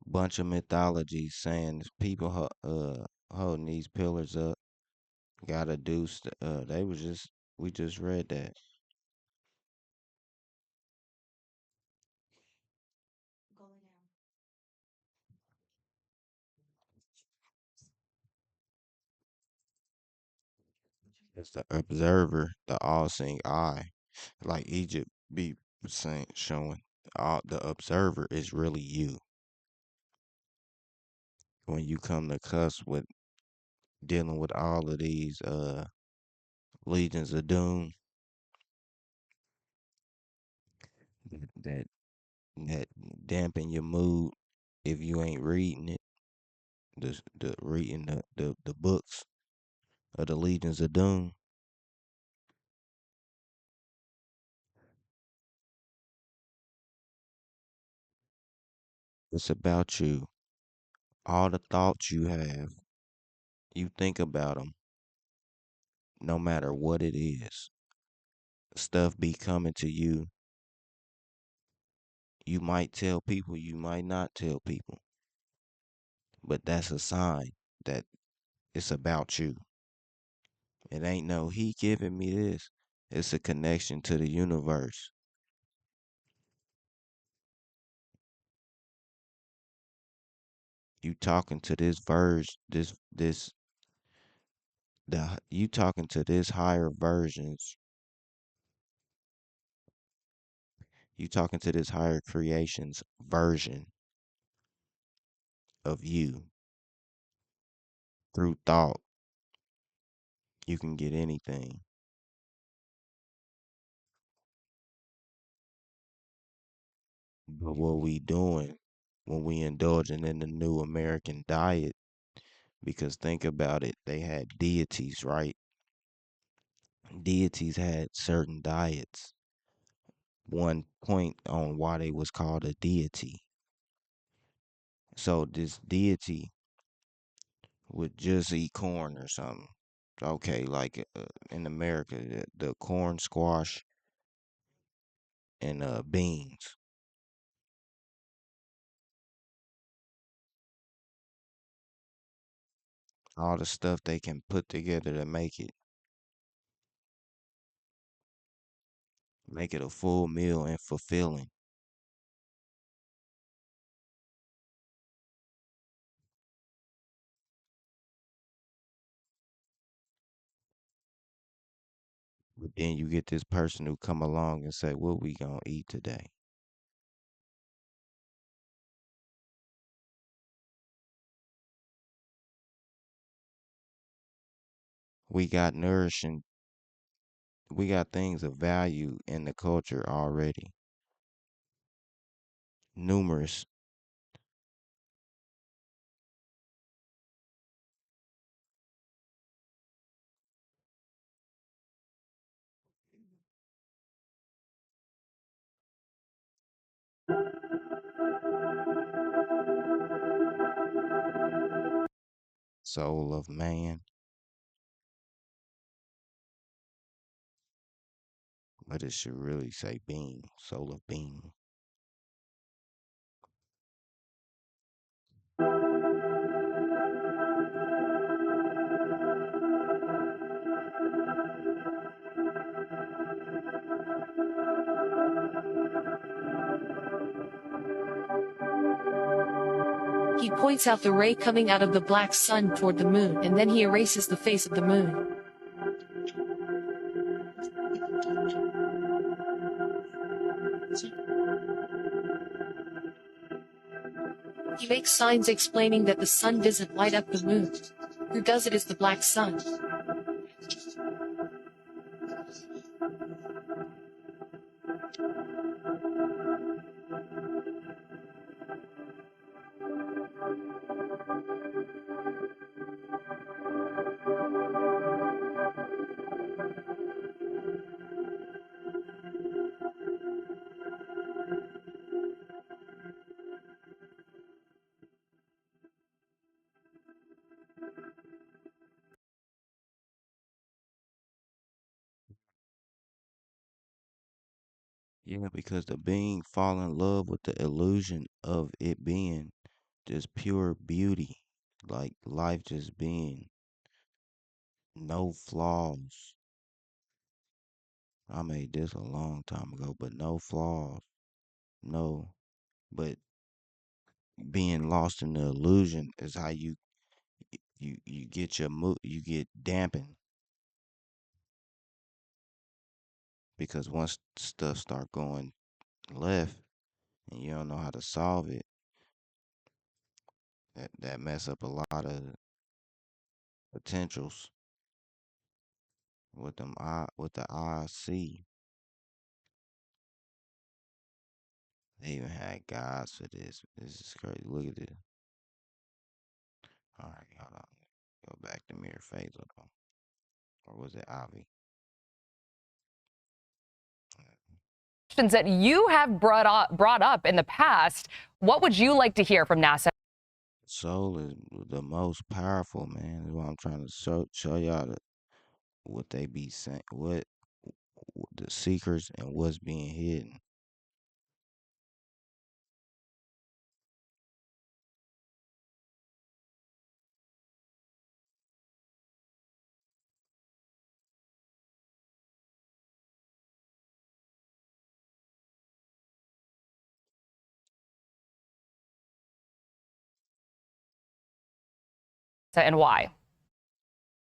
Bunch of mythology saying people holding these pillars up gotta do. They was just we just read that. It's the observer, the all-seeing eye, like Egypt be saying, showing. All the observer is really you. When you come to cusp with dealing with all of these legions of doom that that dampen your mood if you ain't reading it, the reading the books of the legions of doom. It's about you. All the thoughts you have, you think about them, no matter what it is. Stuff be coming to you. You might tell people, you might not tell people, but that's a sign that it's about you. It ain't no he giving me this. It's a connection to the universe. You talking to this verse, this You talking to this higher versions, you talking to this higher creation's version of you through thought. You can get anything. But what we doing when we indulging in the new American diet, because think about it, they had deities, right? Deities had certain diets. One point on why they was called a deity. So this deity would just eat corn or something. Okay, like in America, the corn, squash, and beans. All the stuff they can put together to make it a full meal and fulfilling. But then you get this person who come along and say, "What we gonna eat today?" We got nourishing, we got things of value in the culture already. Numerous. Soul of man, but it should really say being, soul of being. He points out the ray coming out of the black sun toward the moon, and then he erases the face of the moon. He makes signs explaining that the sun doesn't light up the moon. Who does it is the black sun. Yeah, because the being fall in love with the illusion of it being just pure beauty, like life just being no flaws. I made this a long time ago, but no flaws, no. But being lost in the illusion is how you get your mood, you get dampened because once stuff start going left and you don't know how to solve it, that mess up a lot of potentials with the eye see. They even had guys for this. This is crazy. Look at this. All right, hold on. Go back to Mirror Faizal. Or was it Avi? Questions that you have brought up in the past. What would you like to hear from NASA? Soul is the most powerful, man. Is what I'm trying to show y'all what they be saying, what the secrets and what's being hidden. And why?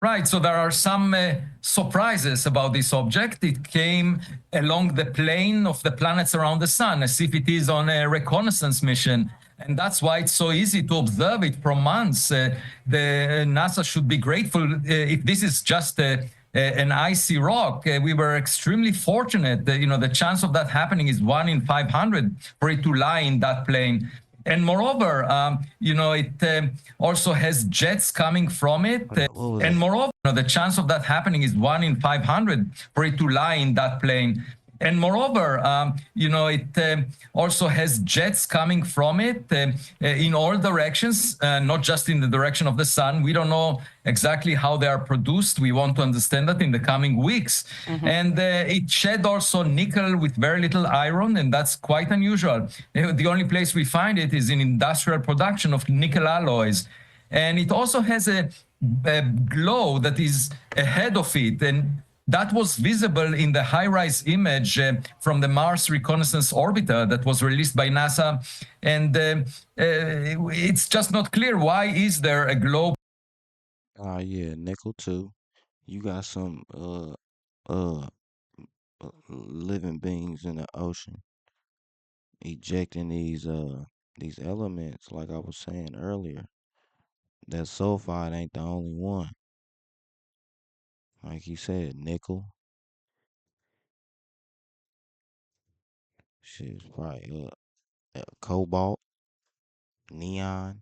Right, so there are some surprises about this object. It came along the plane of the planets around the sun, as if it is on a reconnaissance mission. And that's why it's so easy to observe it from months. The NASA should be grateful if this is just an icy rock. We were extremely fortunate. The chance of that happening is 1 in 500 for it to lie in that plane. And moreover, it also has jets coming from it. What was And that? moreover, the chance of that happening is 1 in 500 for it to lie in that plane. And moreover, it also has jets coming from it in all directions, not just in the direction of the sun. We don't know exactly how they are produced. We want to understand that in the coming weeks. And it shed also nickel with very little iron, and that's quite unusual. The only place we find it is in industrial production of nickel alloys. And it also has a glow that is ahead of it. And that was visible in the high-rise image from the Mars Reconnaissance Orbiter that was released by NASA. And it's just not clear, why is there a glow? Yeah, nickel too. You got some uh living beings in the ocean ejecting these elements, like I was saying earlier. That sulfide ain't the only one. Like he said, nickel, shit's probably cobalt, neon.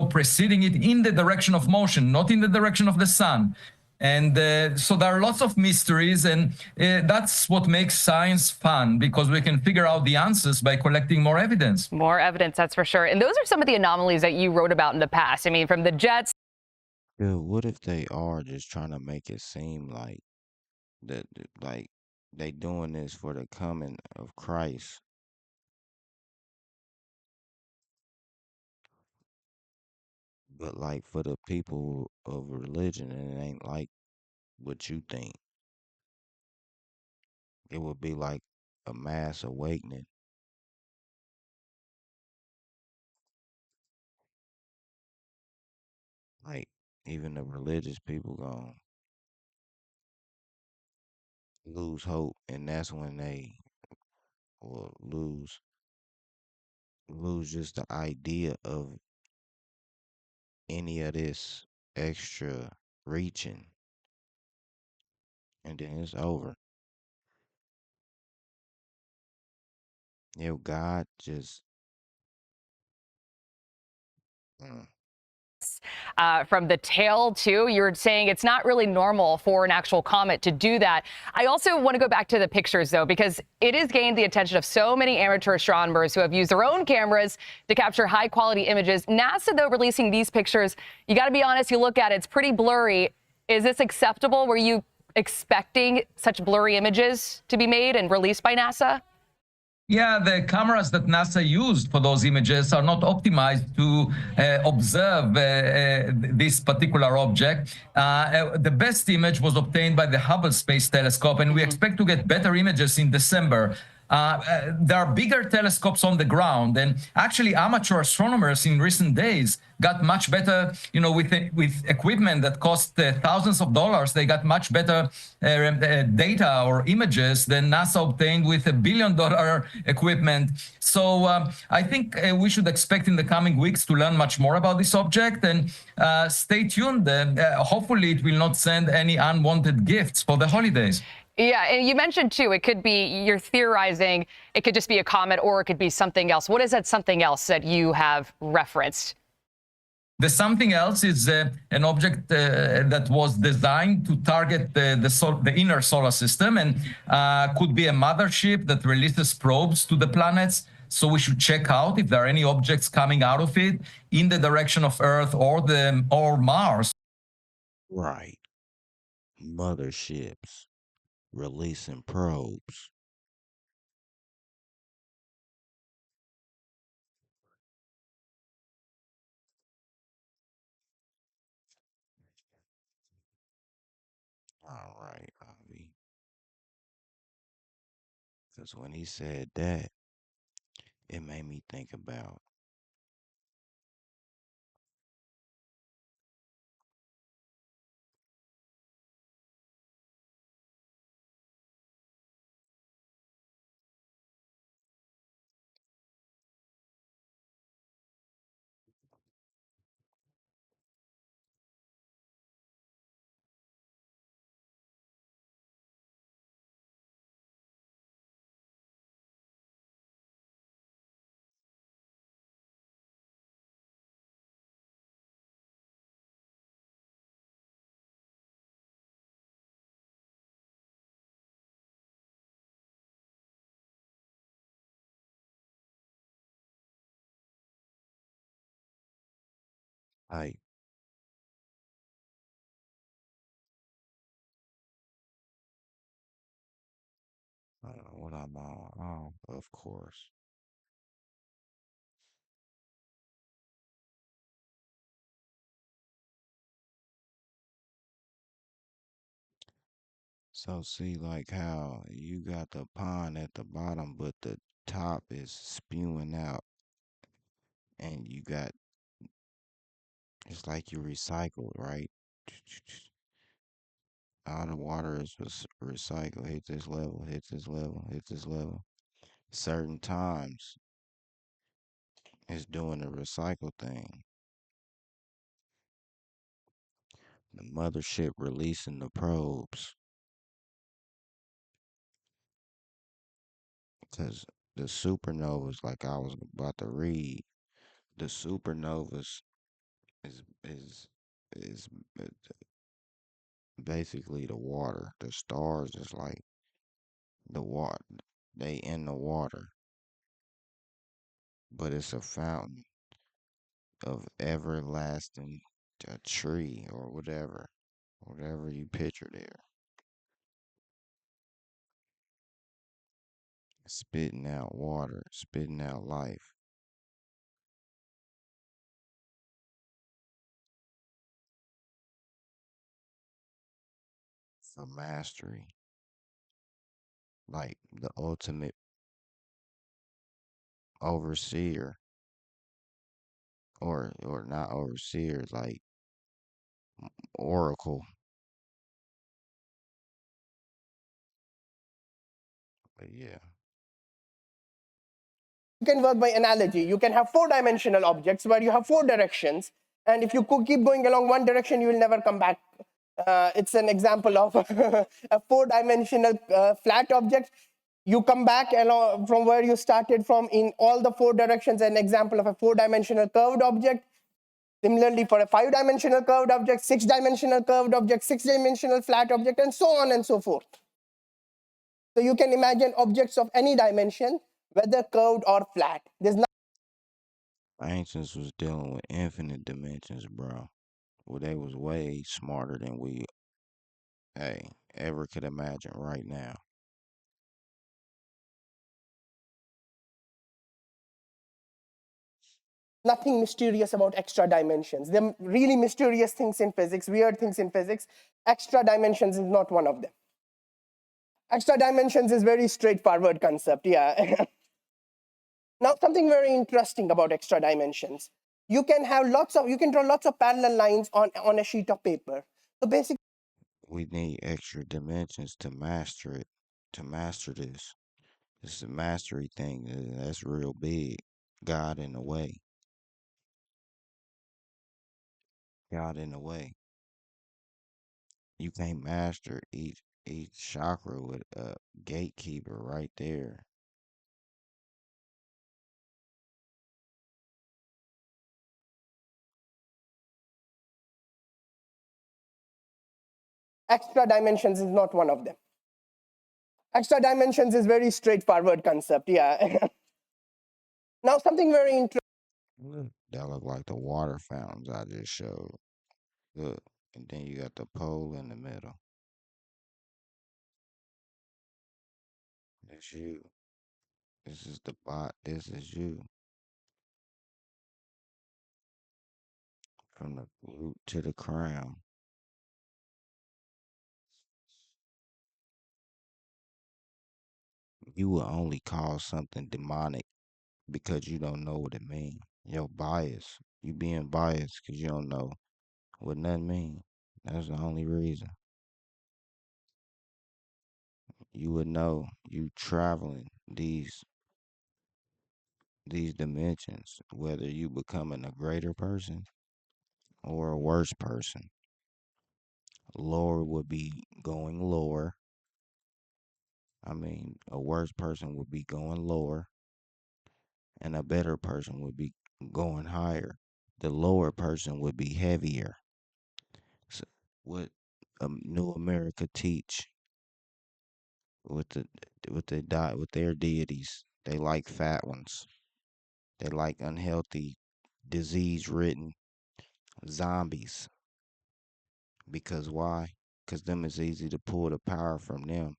Preceding it in the direction of motion, not in the direction of the sun. And so there are lots of mysteries, and that's what makes science fun, because we can figure out the answers by collecting more evidence. More evidence, that's for sure. And those are some of the anomalies that you wrote about in the past. I mean, from the jets. Yeah, what if they are just trying to make it seem like like they doing this for the coming of Christ, but like for the people of religion, and it ain't like what you think. It would be like a mass awakening. Like even the religious people gonna lose hope, and that's when they will lose just the idea of any of this extra reaching, and then it's over. If God just mm, From the tail, too. You're saying it's not really normal for an actual comet to do that. I also want to go back to the pictures, though, because it has gained the attention of so many amateur astronomers who have used their own cameras to capture high quality images. NASA, though, releasing these pictures, you got to be honest, you look at it, it's pretty blurry. Is this acceptable? Were you expecting such blurry images to be made and released by NASA? Yeah, the cameras that NASA used for those images are not optimized to observe this particular object. The best image was obtained by the Hubble Space Telescope, and we expect to get better images in December. There are bigger telescopes on the ground, and actually amateur astronomers in recent days got much better, with equipment that cost thousands of dollars. They got much better data or images than NASA obtained with $1 billion equipment. So I think we should expect in the coming weeks to learn much more about this object, and stay tuned. Hopefully it will not send any unwanted gifts for the holidays. Yeah, and you mentioned, too, it could be, you're theorizing, it could just be a comet or it could be something else. What is that something else that you have referenced? The something else is an object that was designed to target the inner solar system, and could be a mothership that releases probes to the planets. So we should check out if there are any objects coming out of it in the direction of Earth or Mars. right, motherships releasing probes. All right, Avi. Because when he said that, it made me think about Like, I don't know what I'm on. Oh, of course. So see, like how you got the pond at the bottom, but the top is spewing out, and you got it's like you recycle, right? All the water is recycled. Hit this level, hit this level, hit this level. Certain times it's doing the recycle thing. The mothership releasing the probes, because the supernovas, like I was about to read, the supernovas is basically the water. The stars is like the water. They in the water, but it's a fountain of everlasting tree or whatever you picture there, spitting out water, spitting out life for mastery, like the ultimate overseer, or not overseer, like oracle. But yeah, You can work by analogy. You can have four-dimensional objects where you have four directions, and if you keep going along one direction, you will never come back. It's an example of a four-dimensional flat object. You come back along from where you started from in all the four directions. An example of a four-dimensional curved object. Similarly, for a five-dimensional curved object, six-dimensional curved object, six-dimensional flat object, and so on and so forth. So you can imagine objects of any dimension, whether curved or flat. There's ancients was dealing with infinite dimensions, bro. Well, they was way smarter than we, ever could imagine right now. nothing mysterious about extra dimensions. There are really mysterious things in physics, weird things in physics. Extra dimensions is not one of them. Extra dimensions is very straightforward concept, yeah. Now, something very interesting about extra dimensions. You can draw lots of parallel lines on a sheet of paper. So basically, We need extra dimensions to master it, to master this. It's a mastery thing. That's real big. God in the way. God in the way. You can't master each chakra with a gatekeeper right there. extra dimensions is not one of them. Extra dimensions is very straightforward concept, yeah. Now, something very interesting. That look like the water fountains I just showed. Look, and then you got the pole in the middle. That's you. This is the bot. This is you. From the root to the crown. You will only call something demonic because you don't know what it means. Your bias. You being biased because you don't know what nothing mean. That's the only reason. You would know you traveling these dimensions, whether you becoming a greater person or a worse person. Lower would be going lower. I mean, a worse person would be going lower, and a better person would be going higher. The lower person would be heavier. So what New America teach with with their deities? They like fat ones. They like unhealthy, disease ridden, zombies. Because why? Because them is easy to pull the power from them.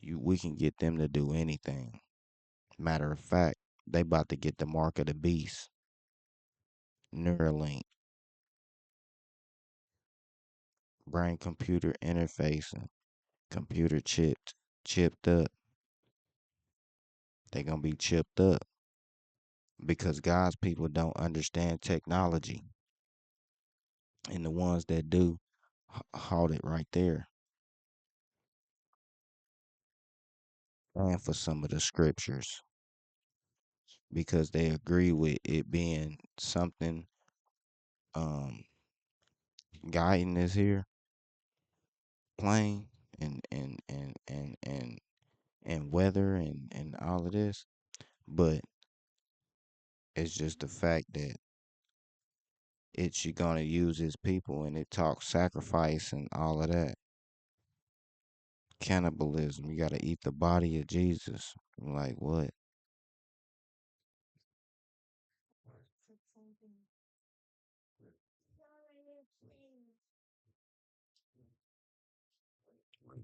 We can get them to do anything. Matter of fact, they about to get the mark of the beast. Neuralink, brain computer interfacing, computer chipped up. They gonna be chipped up because God's people don't understand technology, and the ones that do halt it right there. And for some of the scriptures, because they agree with it being something guiding us here, plane and weather and all of this, but it's just the fact that it's you gonna use his people and it talks sacrifice and all of that. Cannibalism, you gotta eat the body of Jesus. Like what?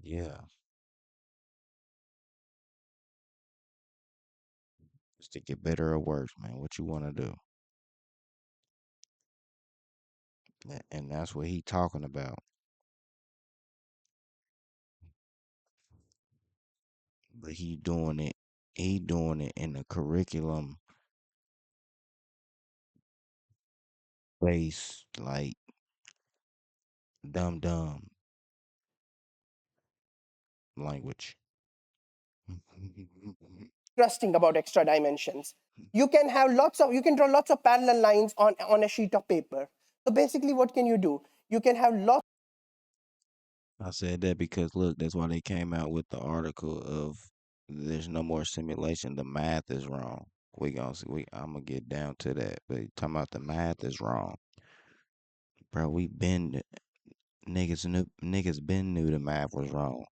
Yeah, just to get better or worse, man. What you wanna do? And that's what he talking about. But he doing it in a curriculum based like dumb language. Interesting about extra dimensions. You can draw lots of parallel lines on a sheet of paper. So basically, what can you do? You can have lots. I said that because look, that's why they came out with the article of there's no more simulation. The math is wrong. We gonna see. I'm gonna get down to that, but talking about the math is wrong, bro. We been niggas been knew the math was wrong.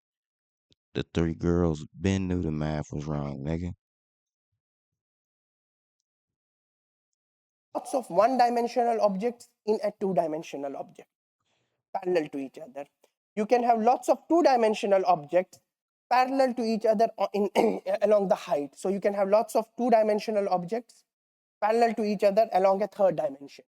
The three girls been knew the math was wrong, nigga. Lots of one-dimensional objects in a two-dimensional object parallel to each other. You can have lots of two-dimensional objects parallel to each other along the height. So you can have lots of two-dimensional objects parallel to each other along a third dimension.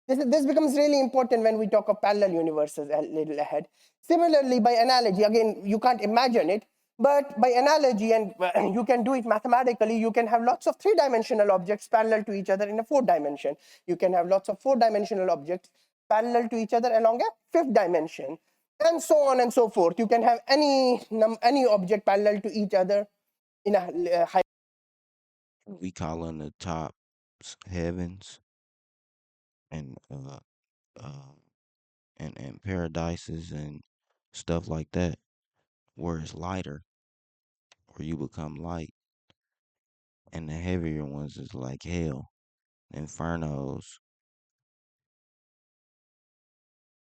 This becomes really important when we talk of parallel universes a little ahead. Similarly, by analogy, again, you can't imagine it, but by analogy, and you can do it mathematically, you can have lots of three-dimensional objects parallel to each other in a fourth dimension. You can have lots of four-dimensional objects parallel to each other along a fifth dimension, and so on and so forth. You can have any object parallel to each other in a high. We calling the top heavens and uh and paradises and stuff like that, where it's lighter, where you become light, and the heavier ones is like hell, infernos,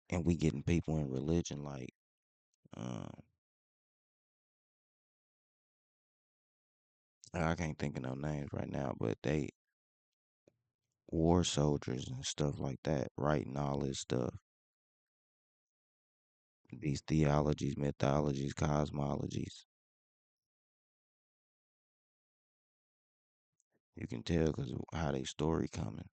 and we getting people in religion like um I can't think of no names right now, but they war soldiers and stuff like that, writing all this stuff. These theologies, mythologies, cosmologies. You can tell because how they story coming.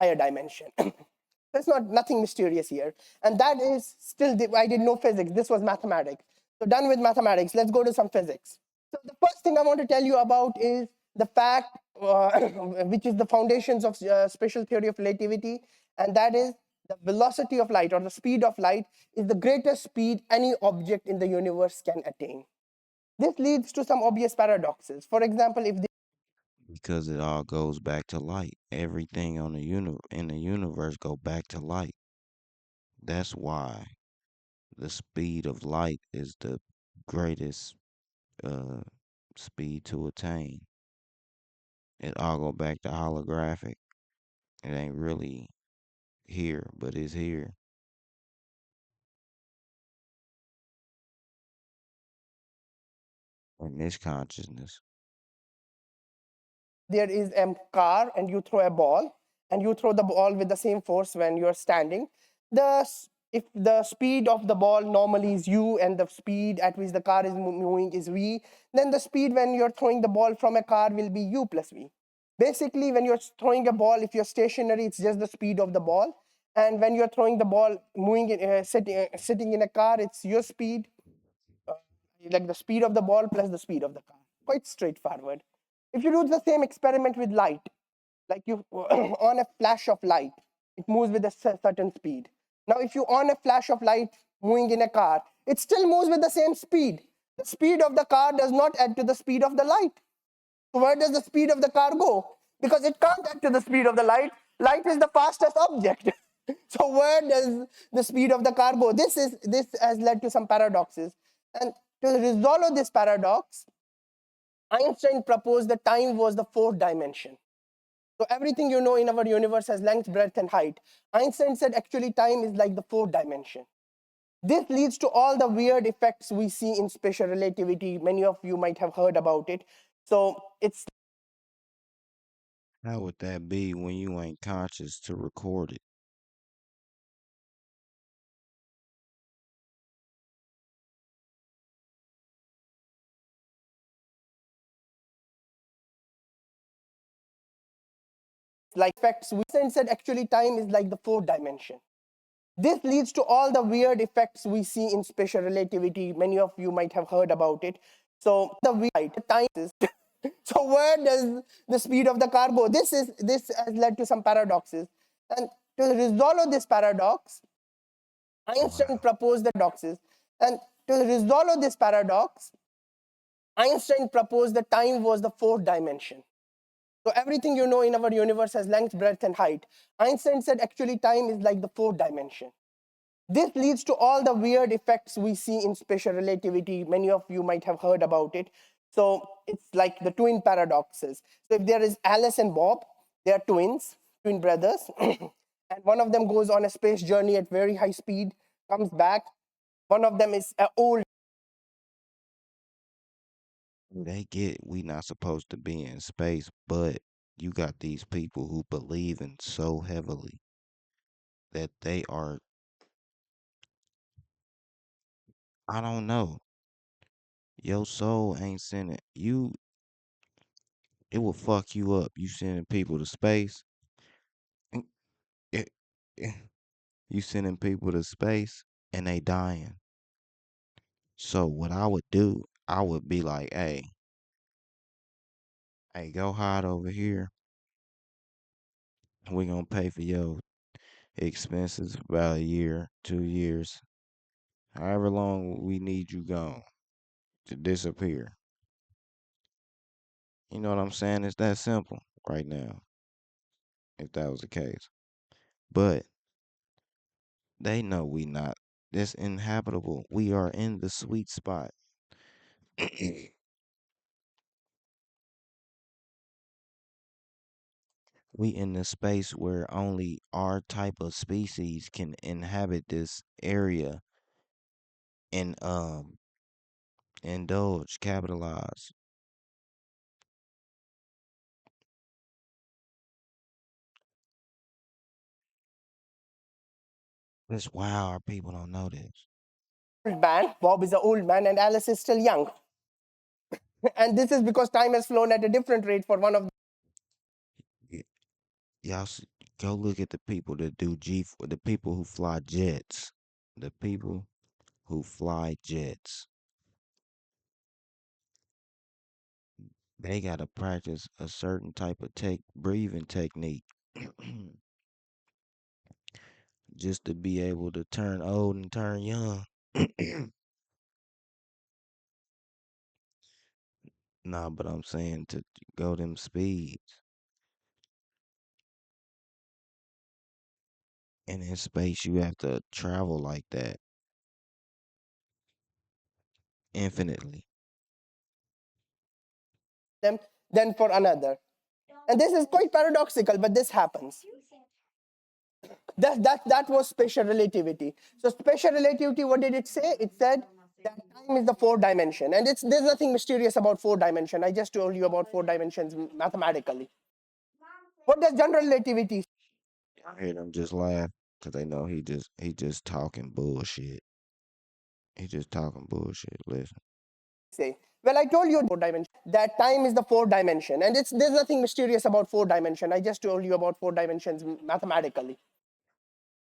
Higher dimension. There's nothing mysterious here. And that is still, I did no physics. This was mathematics. So done with mathematics. Let's go to some physics. So the first thing I want to tell you about is the fact, which is the foundations of special theory of relativity, and that is the velocity of light or the speed of light is the greatest speed any object in the universe can attain. This leads to some obvious paradoxes. For example, if Because it all goes back to light. Everything on in the universe go back to light. That's why the speed of light is the greatest uh, speed to attain. It all go back to holographic. It ain't really here, but it's here. In this consciousness. there is a car and you throw a ball, and you throw the ball with the same force when you're standing, if the speed of the ball normally is u and the speed at which the car is moving is v, then the speed when you're throwing the ball from a car will be u plus v. Basically, when you're throwing a ball, if you're stationary, it's just the speed of the ball. And when you're throwing the ball, sitting in a car, it's your speed, like the speed of the ball plus the speed of the car. Quite straightforward. If you do the same experiment with light, like you on a flash of light, it moves with a certain speed. Now, if you on a flash of light moving in a car, it still moves with the same speed. The speed of the car does not add to the speed of the light. So where does the speed of the car go? Because it can't add to the speed of the light. Light is the fastest object. So where does the speed of the car go? This has led to some paradoxes. And to resolve this paradox, Einstein proposed that time was the fourth dimension. So everything you know in our universe has length, breadth, and height. Einstein said actually time is like the fourth dimension. This leads to all the weird effects we see in special relativity. Many of you might have heard about it. So it's How would that be when you ain't conscious to record it? like effects we said actually time is like the fourth dimension. This leads to all the weird effects we see in special relativity. Many of you might have heard about it. So the time is so where does the speed of the car go? This has led to some paradoxes. And to resolve this paradox, Einstein proposed the paradoxes. And to resolve this paradox, Einstein proposed that time was the fourth dimension. So everything you know in our universe has length, breadth, and height. Einstein said actually time is like the fourth dimension. This leads to all the weird effects we see in special relativity. Many of you might have heard about it. So it's like the twin paradoxes. So if there is Alice and Bob, they are twins, twin brothers, and one of them goes on a space journey at very high speed, comes back. One of them is old. They get we not supposed to be in space, but you got these people who believe in so heavily that they are, I don't know. Your soul ain't sending you, it will fuck you up. You sending people to space. Mm, eh, eh, You sending people to space and they dying. So what I would do, I would be like, hey, go hide over here. We gonna pay for your expenses for about a year, 2 years, however long we need you gone to disappear. You know what I'm saying? It's that simple right now, if that was the case. But they know we not. This inhabitable. We are in the sweet spot. We in the space where only our type of species can inhabit this area and indulge, capitalize. That's why our people don't know this. Man, Bob is an old man, and Alice is still young. And this is because time has flown at a different rate for one of Y- Y'all go look at the people that do the people who fly jets. The people who fly jets. They gotta practice a certain type of breathing technique just to be able to turn old and turn young. Nah, but I'm saying to go them speeds. And in space you have to travel like that infinitely. them than for another. And this is quite paradoxical, but this happens. That was special relativity. So special relativity, what did it say? It said that time is the fourth dimension. And there's nothing mysterious about four dimension. I just told you about four dimensions mathematically. What does general relativity I hear them just laugh because they know he just talking bullshit. He just talking bullshit. Listen. Say, well, I told you four dimension, that time is the fourth dimension, and there's nothing mysterious about four dimension. I just told you about four dimensions mathematically.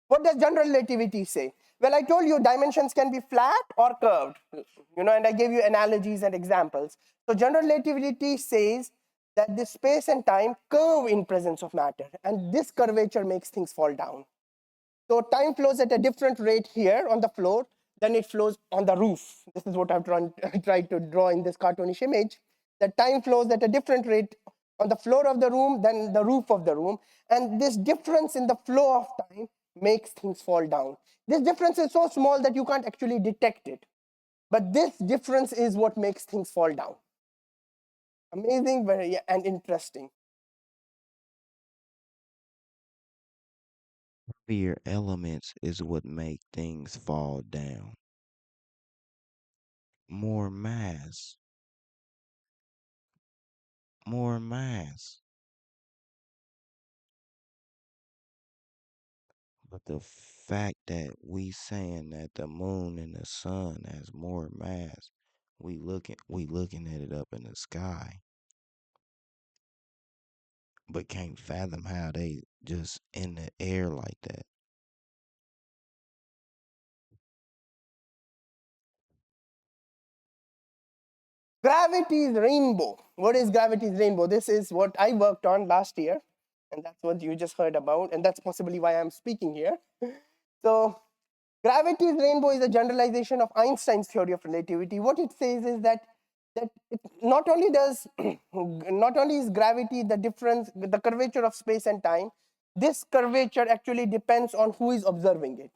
What does general relativity say? Well, I told you dimensions can be flat or curved, and I gave you analogies and examples. So general relativity says that the space and time curve in presence of matter, and this curvature makes things fall down. So time flows at a different rate here on the floor than it flows on the roof. This is what I've tried to draw in this cartoonish image. The time flows at a different rate on the floor of the room than the roof of the room. And this difference in the flow of time makes things fall down. This difference is so small that you can't actually detect it. But this difference is what makes things fall down. Amazing, very and interesting. Heavier elements is what make things fall down. More mass. More mass. But the fact that we saying that the moon and the sun has more mass, we looking at it up in the sky, but can't fathom how they just in the air like that. Gravity's rainbow. What is gravity's rainbow? This is what I worked on last year, and that's what you just heard about, and that's possibly why I'm speaking here. So, gravity's rainbow is a generalization of Einstein's theory of relativity. What it says is that it not only does not only is gravity the difference, the curvature of space and time. This curvature actually depends on who is observing it.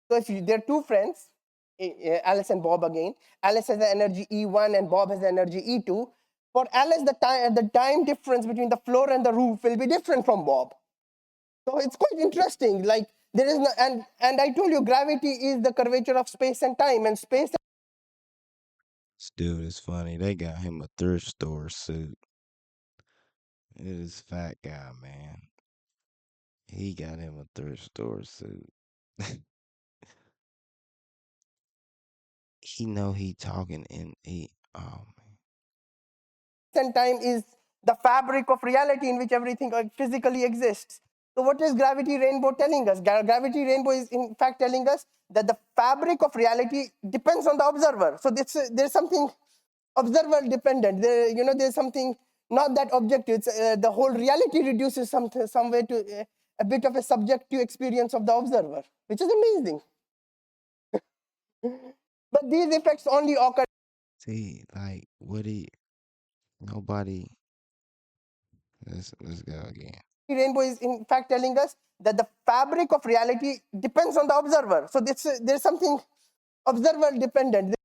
So if there are two friends, Alice and Bob again, Alice has the energy E1 and Bob has the energy E2. For Alice, the time difference between the floor and the roof will be different from Bob. So it's quite interesting. Like there is no, and I told you gravity is the curvature of space and time, and space. This dude is funny. They got him a thrift store suit. It is fat guy, man. He got him a thrift store suit. He know he talking in he oh man. And time is the fabric of reality in which everything physically exists. So what is gravity rainbow telling us? Gravity rainbow is in fact telling us that the fabric of reality depends on the observer. So there's something observer dependent. There's something not that objective. It's, the whole reality reduces some way to a bit of a subjective experience of the observer, which is amazing. But these effects only occur. See, like what he nobody let's go again. Rainbow is in fact telling us that the fabric of reality depends on the observer. So there's something observer dependent.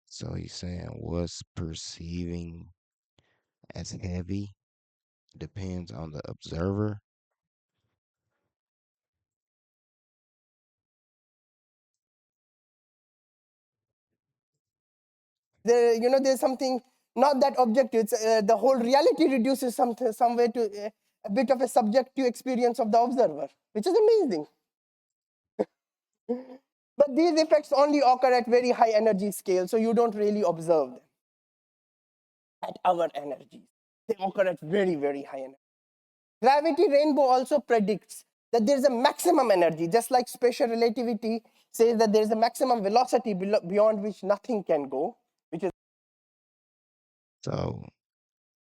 So he's saying what's perceiving as heavy depends on the observer. There's something not that objective. It's, the whole reality reduces some way to a bit of a subjective experience of the observer, which is amazing. But these effects only occur at very high energy scale, so you don't really observe them at our energies. They occur at very, very high energy. Gravity rainbow also predicts that there's a maximum energy, just like special relativity says that there's a maximum velocity beyond which nothing can go, which is. So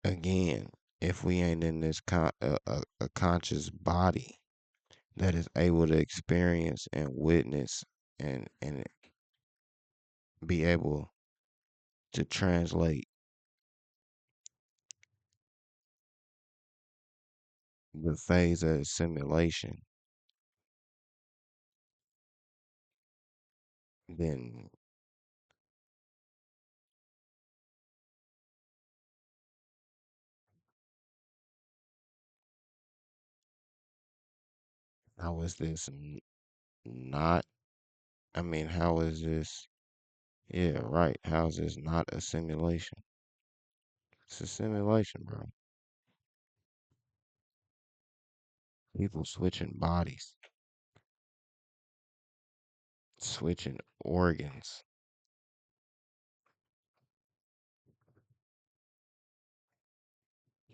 again, if we ain't in this a conscious body that is able to experience and witness and be able to translate the phase of simulation, then how is this not? I mean, how is this? Yeah, right. How is this not a simulation? It's a simulation, bro. People switching bodies, switching organs,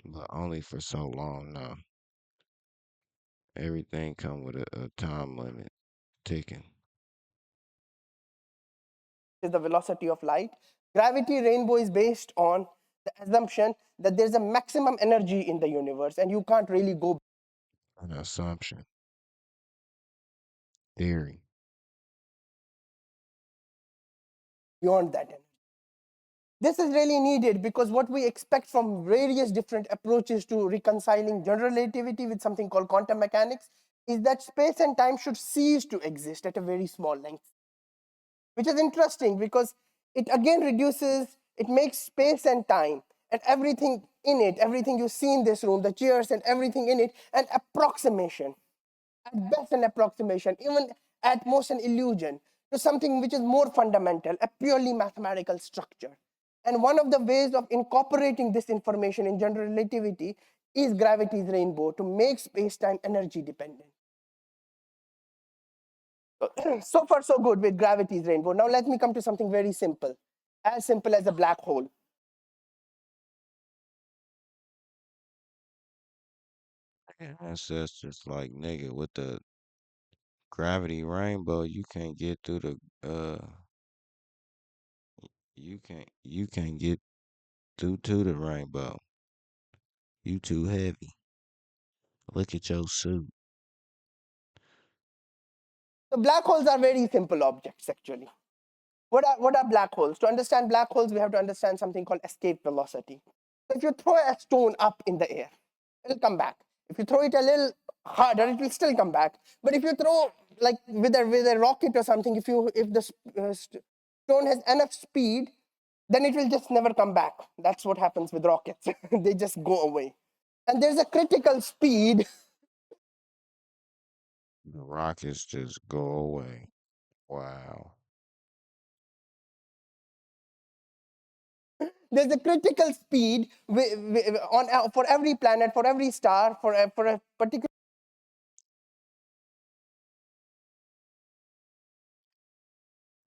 but only for so long now. Everything come with a time limit ticking. Is the velocity of light. Gravity rainbow is based on the assumption that there's a maximum energy in the universe and you can't really go An assumption, theory. beyond that energy. This is really needed because what we expect from various different approaches to reconciling general relativity with something called quantum mechanics is that space and time should cease to exist at a very small length, which is interesting because it again reduces, it makes space and time and everything in it, everything you see in this room, the chairs and everything in it, an approximation, at best an approximation, even at most an illusion to something which is more fundamental, a purely mathematical structure. And one of the ways of incorporating this information in general relativity is gravity's rainbow to make space-time energy dependent. So far, so good with gravity's rainbow. Now let me come to something very simple, as simple as a black hole. Ancestors like nigga with the gravity rainbow, you can't get through the you can't get through to the rainbow. You too heavy. Look at your suit. So black holes are very simple objects, actually. What are black holes? To understand black holes, we have to understand something called escape velocity. So if you throw a stone up in the air, it'll come back. If you throw it a little harder, it will still come back. But if you throw like with a rocket or something, if the stone has enough speed, then it will just never come back. That's what happens with rockets. They just go away. And there's a critical speed. The rockets just go away. Wow. There's a critical speed for every planet, for every star, for a particular.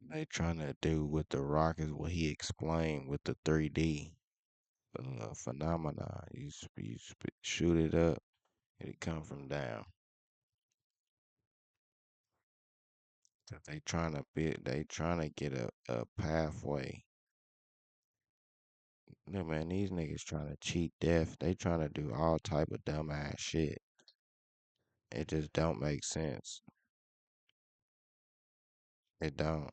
They trying to do with the rockets what he explained with the 3D phenomena. Shoot it up, and it come from down. 'Cause they trying to get a pathway. No man, these niggas trying to cheat death. They trying to do all type of dumbass shit. It just don't make sense. It don't.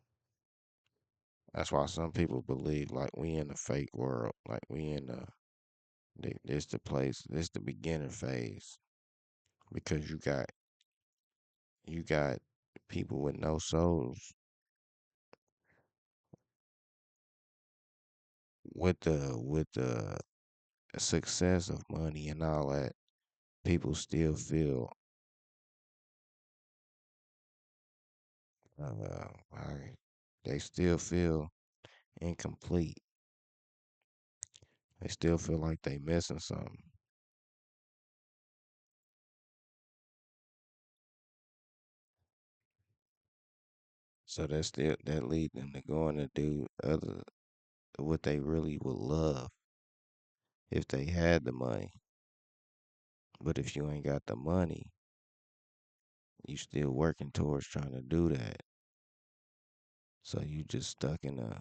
That's why some people believe like we in the fake world, like we in this the place, this the beginning phase, because you got people with no souls with the success of money and all that. People still feel like they still feel incomplete. They still feel like they missing something. So that lead them to going to do other what they really would love if they had the money. But if you ain't got the money, you still working towards trying to do that. So you just stuck in a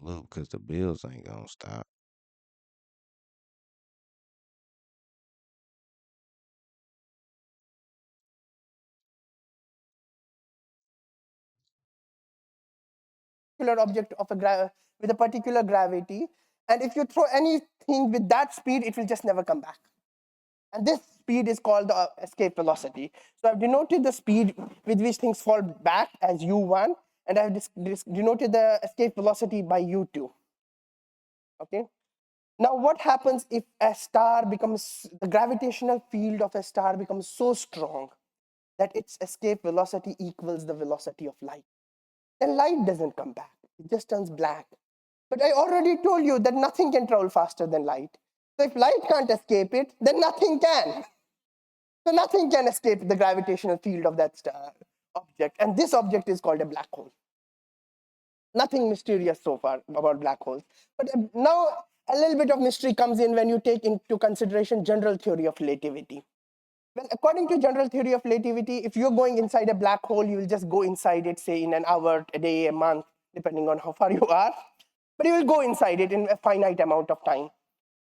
loop because the bills ain't gonna stop. Object of with a particular gravity, and if you throw anything with that speed, it will just never come back. And this speed is called the escape velocity. So I've denoted the speed with which things fall back as u1, and I've denoted the escape velocity by u2. Okay. Now, what happens if a star becomes, the gravitational field of a star becomes so strong that its escape velocity equals the velocity of light? Then light doesn't come back. It just turns black. But I already told you that nothing can travel faster than light. So if light can't escape it, then nothing can. So nothing can escape the gravitational field of that star object. And this object is called a black hole. Nothing mysterious so far about black holes. But now a little bit of mystery comes in when you take into consideration general theory of relativity. Well, according to general theory of relativity, if you're going inside a black hole, you will just go inside it, say in an hour, a day, a month, depending on how far you are. But you will go inside it in a finite amount of time.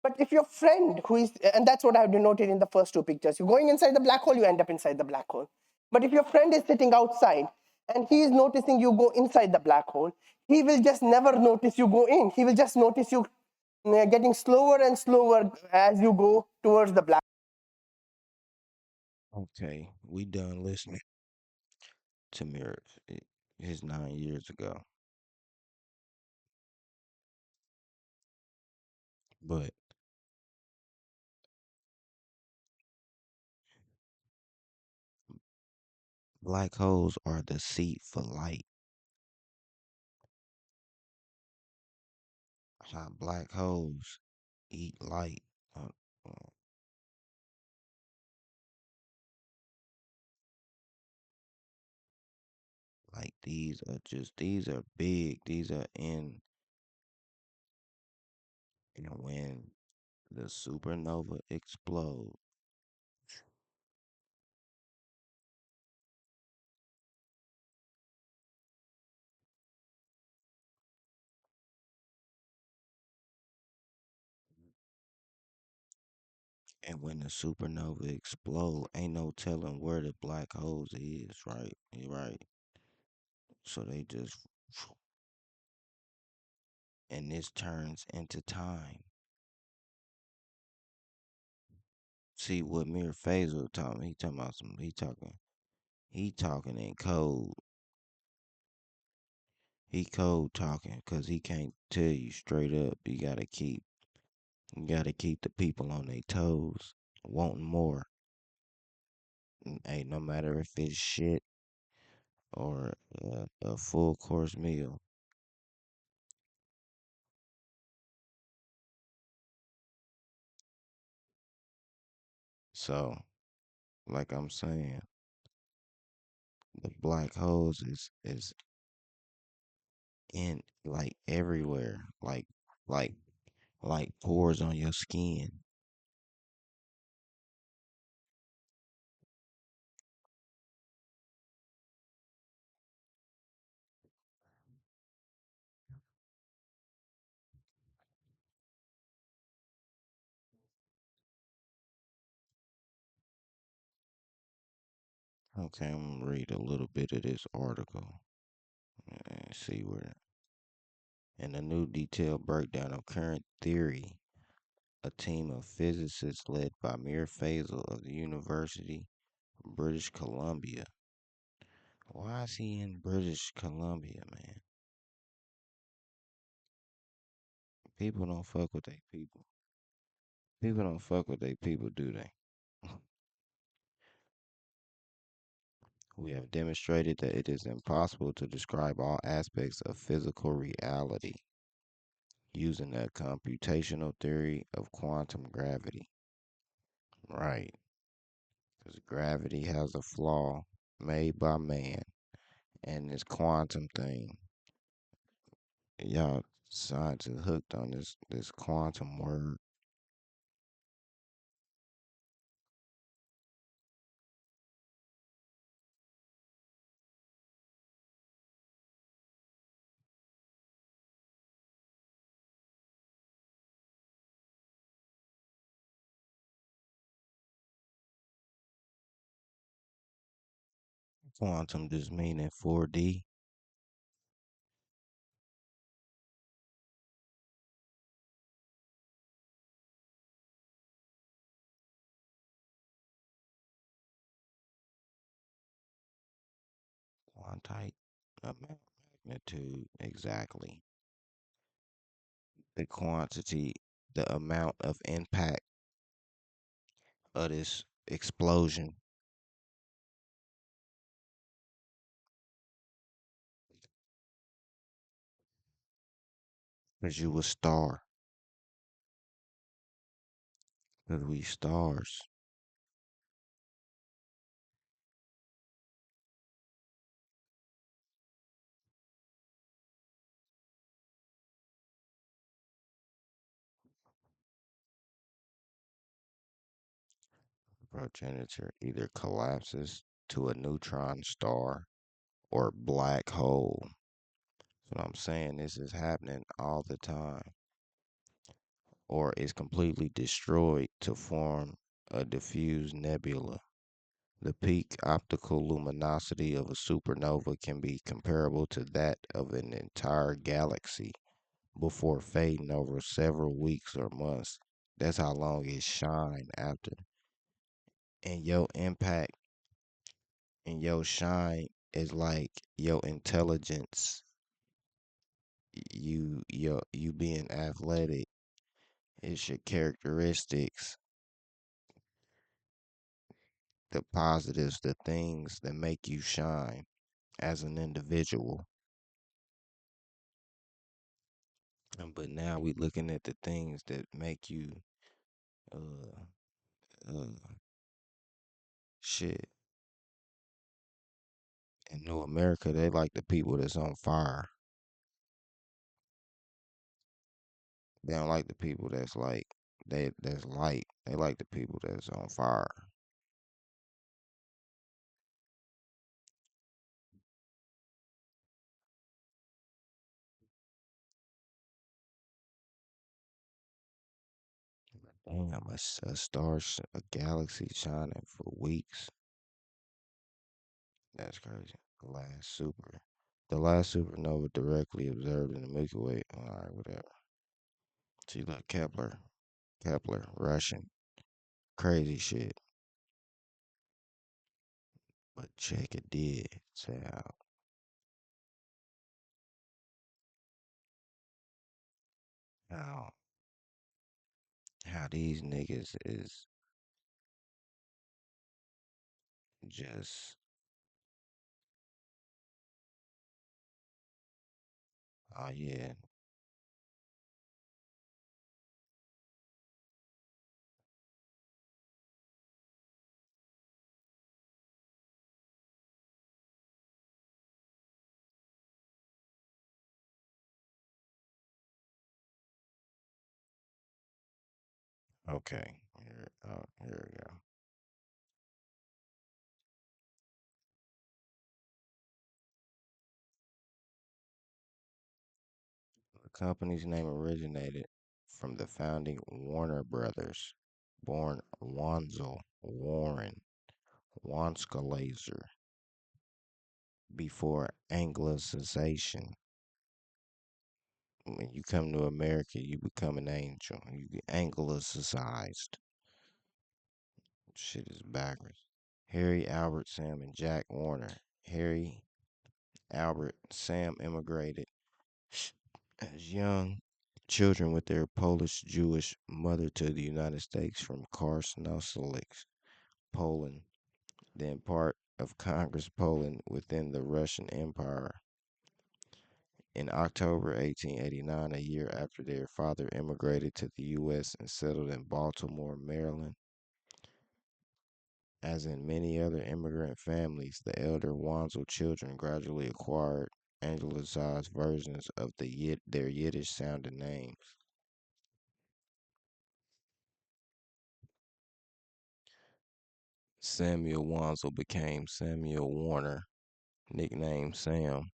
But if your friend who is, and that's what I have denoted in the first two pictures, you're going inside the black hole, you end up inside the black hole. But if your friend is sitting outside and he is noticing you go inside the black hole, he will just never notice you go in. He will just notice you getting slower and slower as you go towards the black. Okay, we done listening to Mir his 9 years ago. But black holes are the seat for light. How black holes eat light. Uh, uh, like these are big. These are in, when the supernova explodes. And when the supernova explode, ain't no telling where the black holes is, right? You right. So they just, and this turns into time. See what Mir Faizal taught me. He talking about some. He talking in code. He code talking because he can't tell you straight up. You gotta keep the people on their toes, wanting more. Hey, no matter if it's shit or a full course meal. So, like I'm saying, the black holes is in like everywhere, like like pores on your skin. Okay, I'm gonna read a little bit of this article and see where. In a new detailed breakdown of current theory, a team of physicists led by Mir Faisal of the University of British Columbia. Why is he in British Columbia, man? People don't fuck with they people. People don't fuck with they people, do they? We have demonstrated that it is impossible to describe all aspects of physical reality using the computational theory of quantum gravity. Right, because gravity has a flaw made by man, and this quantum thing, y'all scientists hooked on this quantum word. Quantum just meaning 4D. Quantite magnitude, exactly. The quantity, the amount of impact of this explosion. Cause you a star. Cause we stars. Progenitor either collapses to a neutron star or black hole. So what I'm saying, this is happening all the time. Or is completely destroyed to form a diffuse nebula. The peak optical luminosity of a supernova can be comparable to that of an entire galaxy before fading over several weeks or months. That's how long it shine after. And your impact and your shine is like your intelligence, you being athletic. It's your characteristics, the positives, the things that make you shine as an individual. But now we looking at the things that make you uh shit. In New America, they like the people that's on fire. They don't like the people that's like that's light. They like the people that's on fire. Damn, a star, a galaxy shining for weeks. That's crazy. The last supernova directly observed in the Milky Way. All right, whatever. See, look, Kepler, Russian, crazy shit. But check it did. Say how how these niggas is just oh yeah. Okay. Here we go. The company's name originated from the founding Warner Brothers, born Wanzel Warren Wanskalaser before Anglicization. When you come to America, you become an angel. You get anglicized. Shit is backwards. Harry, Albert, Sam, and Jack Warner. Harry, Albert, Sam immigrated as young children with their Polish Jewish mother to the United States from Krasnoselix, Poland, then part of Congress Poland within the Russian Empire. In October 1889, a year after their father immigrated to the U.S. and settled in Baltimore, Maryland, as in many other immigrant families, the elder Wanzel children gradually acquired anglicized versions of their Yiddish sounding names. Samuel Wanzel became Samuel Warner, nicknamed Sam.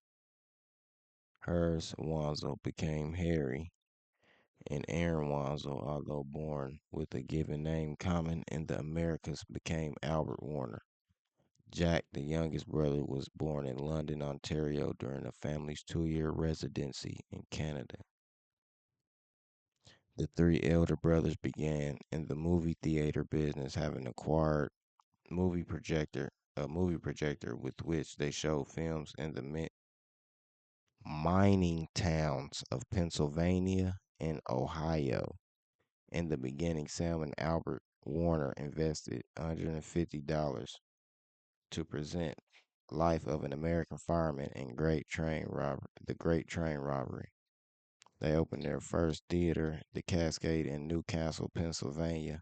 Hers Wanzel became Harry, and Aaron Wanzel, although born with a given name common in the Americas, became Albert Warner. Jack, the youngest brother, was born in London, Ontario during the family's 2-year residency in Canada. The three elder brothers began in the movie theater business, having acquired a movie projector with which they showed films in the mining towns of Pennsylvania and Ohio. In the beginning, Sam and Albert Warner invested $150 to present Life of an American Fireman and The Great Train Robbery. They opened their first theater, the Cascade, in Newcastle, Pennsylvania,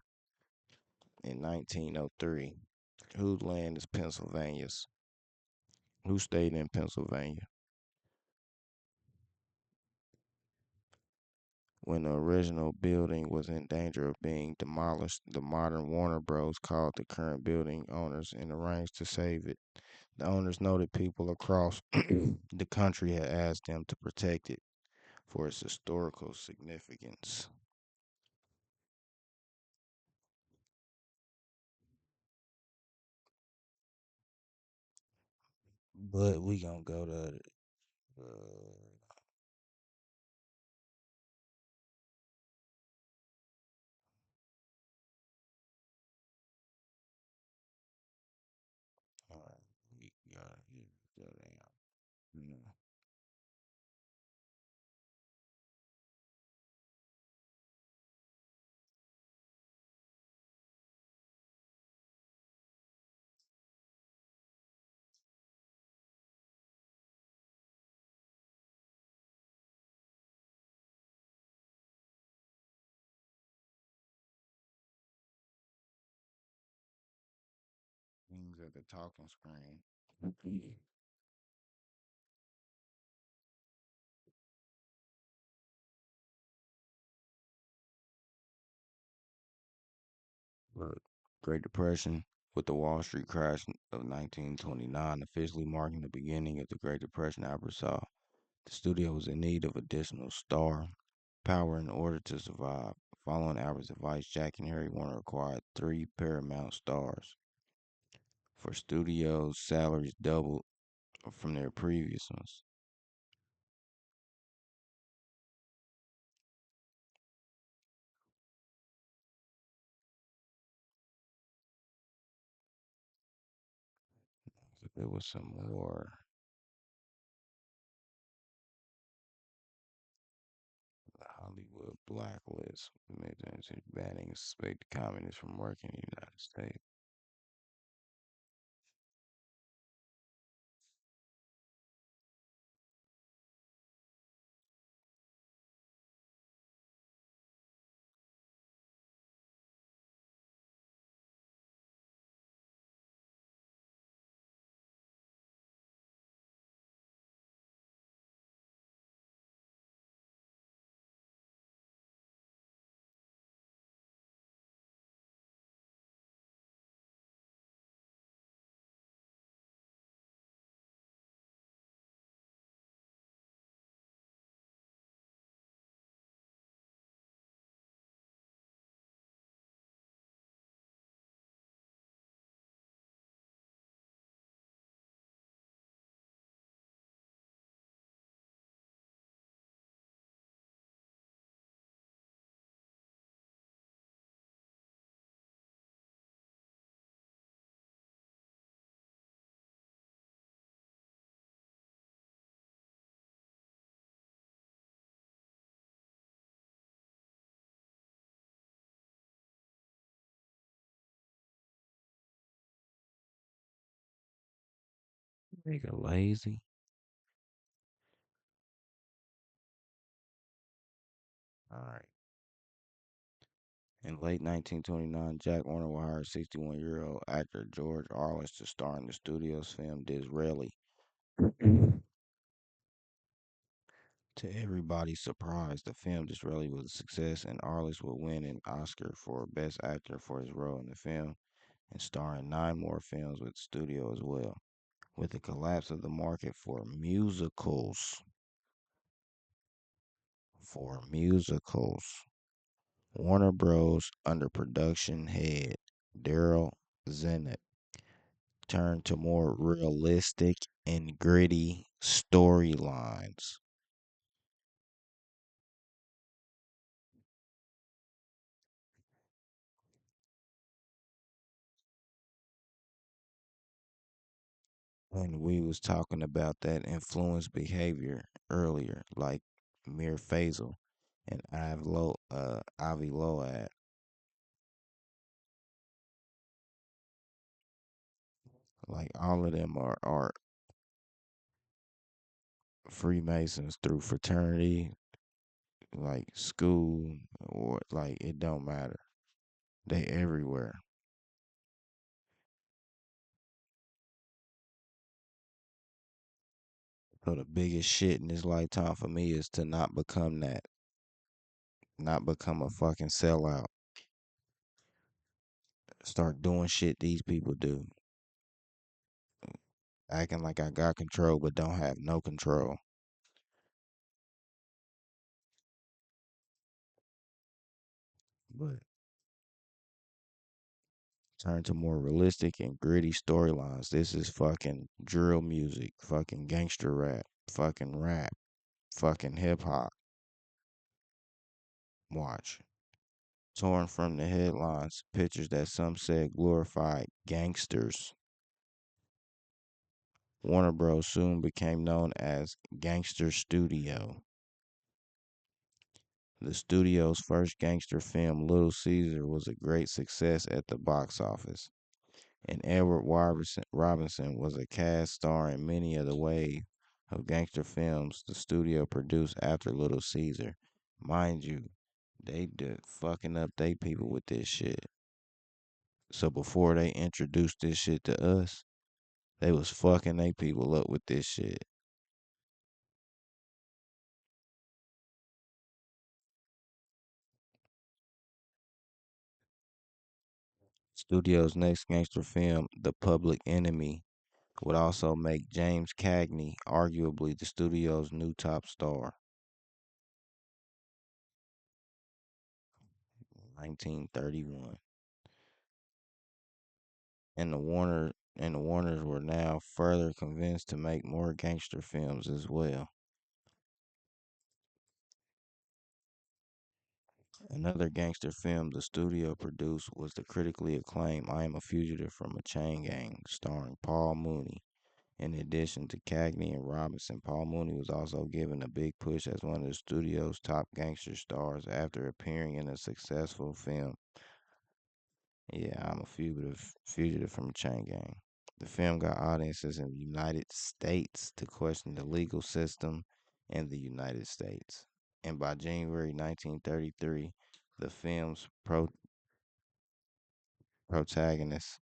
in 1903. Whose land is Pennsylvania's? Who stayed in Pennsylvania? When the original building was in danger of being demolished, the modern Warner Bros. Called the current building owners and arranged to save it. The owners noted people across the country had asked them to protect it for its historical significance. But we gonna go to all right, we gotta go down. Mm. Things at the talking screen. Look, Great Depression with the Wall Street crash of 1929 officially marking the beginning of the Great Depression. Albert saw the studio was in need of additional star power in order to survive. Following Albert's advice, Jack and Harry Warner acquired three Paramount stars. For studios, salaries doubled from their previous ones. So there was some more. The Hollywood blacklist made banning suspected communists from working in the United States. Nigga lazy. All right. In late 1929, Jack Warner will hire 61-year-old actor George Arliss to star in the studio's film Disraeli. To everybody's surprise, the film Disraeli was a success, and Arliss would win an Oscar for Best Actor for his role in the film and star in 9 more films with the studio as well. With the collapse of the market for musicals, Warner Bros. Underproduction head Daryl Zanuck turned to more realistic and gritty storylines. And we was talking about that influence behavior earlier, like Mir Faisal and Avi Loeb. Like all of them are Freemasons through fraternity, like school or like it don't matter. They everywhere. So the biggest shit in this lifetime for me is to not become that, not become a fucking sellout. Start doing shit these people do, acting like I got control but don't have no control. But turn to more realistic and gritty storylines. This is fucking drill music, fucking gangster rap, fucking hip hop. Watch. Torn from the headlines, pictures that some said glorified gangsters. Warner Bros. Soon became known as Gangster Studio. The studio's first gangster film, Little Caesar, was a great success at the box office, and Edward Robinson was a cast star in many of the wave of gangster films the studio produced after Little Caesar. Mind you, they did fucking up they people with this shit. So before they introduced this shit to us, they was fucking they people up with this shit. Studio's next gangster film, The Public Enemy, would also make James Cagney arguably the studio's new top star. 1931. And the Warners were now further convinced to make more gangster films as well. Another gangster film the studio produced was the critically acclaimed I Am a Fugitive from a Chain Gang, starring Paul Mooney. In addition to Cagney and Robinson, Paul Mooney was also given a big push as one of the studio's top gangster stars after appearing in a successful film. Yeah, I'm a fugitive from a chain gang. The film got audiences in the United States to question the legal system in the United States. And by January 1933, the film's protagonist,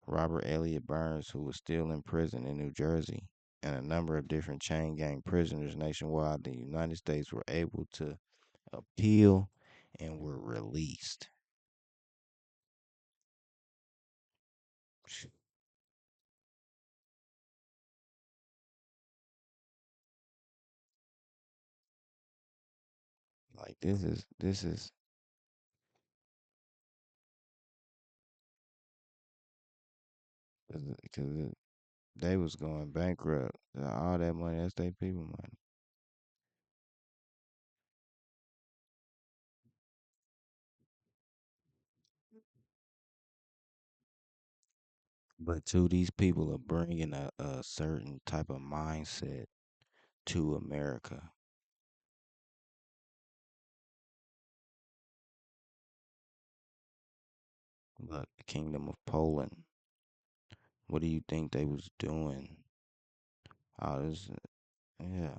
Robert Elliott Burns, who was still in prison in New Jersey, and a number of different chain gang prisoners nationwide in the United States were able to appeal and were released. Like this is because they was going bankrupt. All that money, that's their people money. But too, these people are bringing a certain type of mindset to America. Look, the Kingdom of Poland. What do you think they was doing? All this, yeah.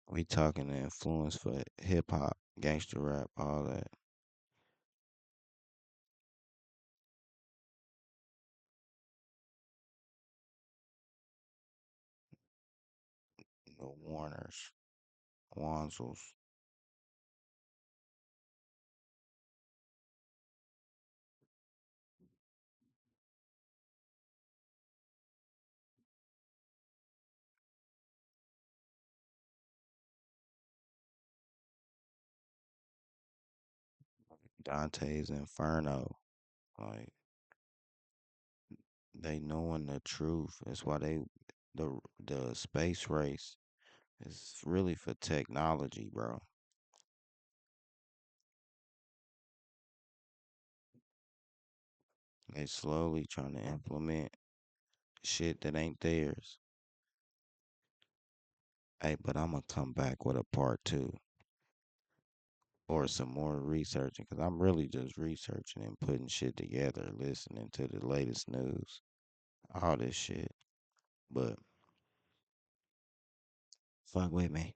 We talking the influence for hip hop, gangster rap, all that. The Warners, Wanzels. Dante's Inferno. Like they knowing the truth. That's why the space race is really for technology, bro. They slowly trying to implement shit that ain't theirs. Hey, but I'm gonna come back with a part two. or some more researching because I'm really just researching and putting shit together, listening to the latest news, all this shit. But fuck with me.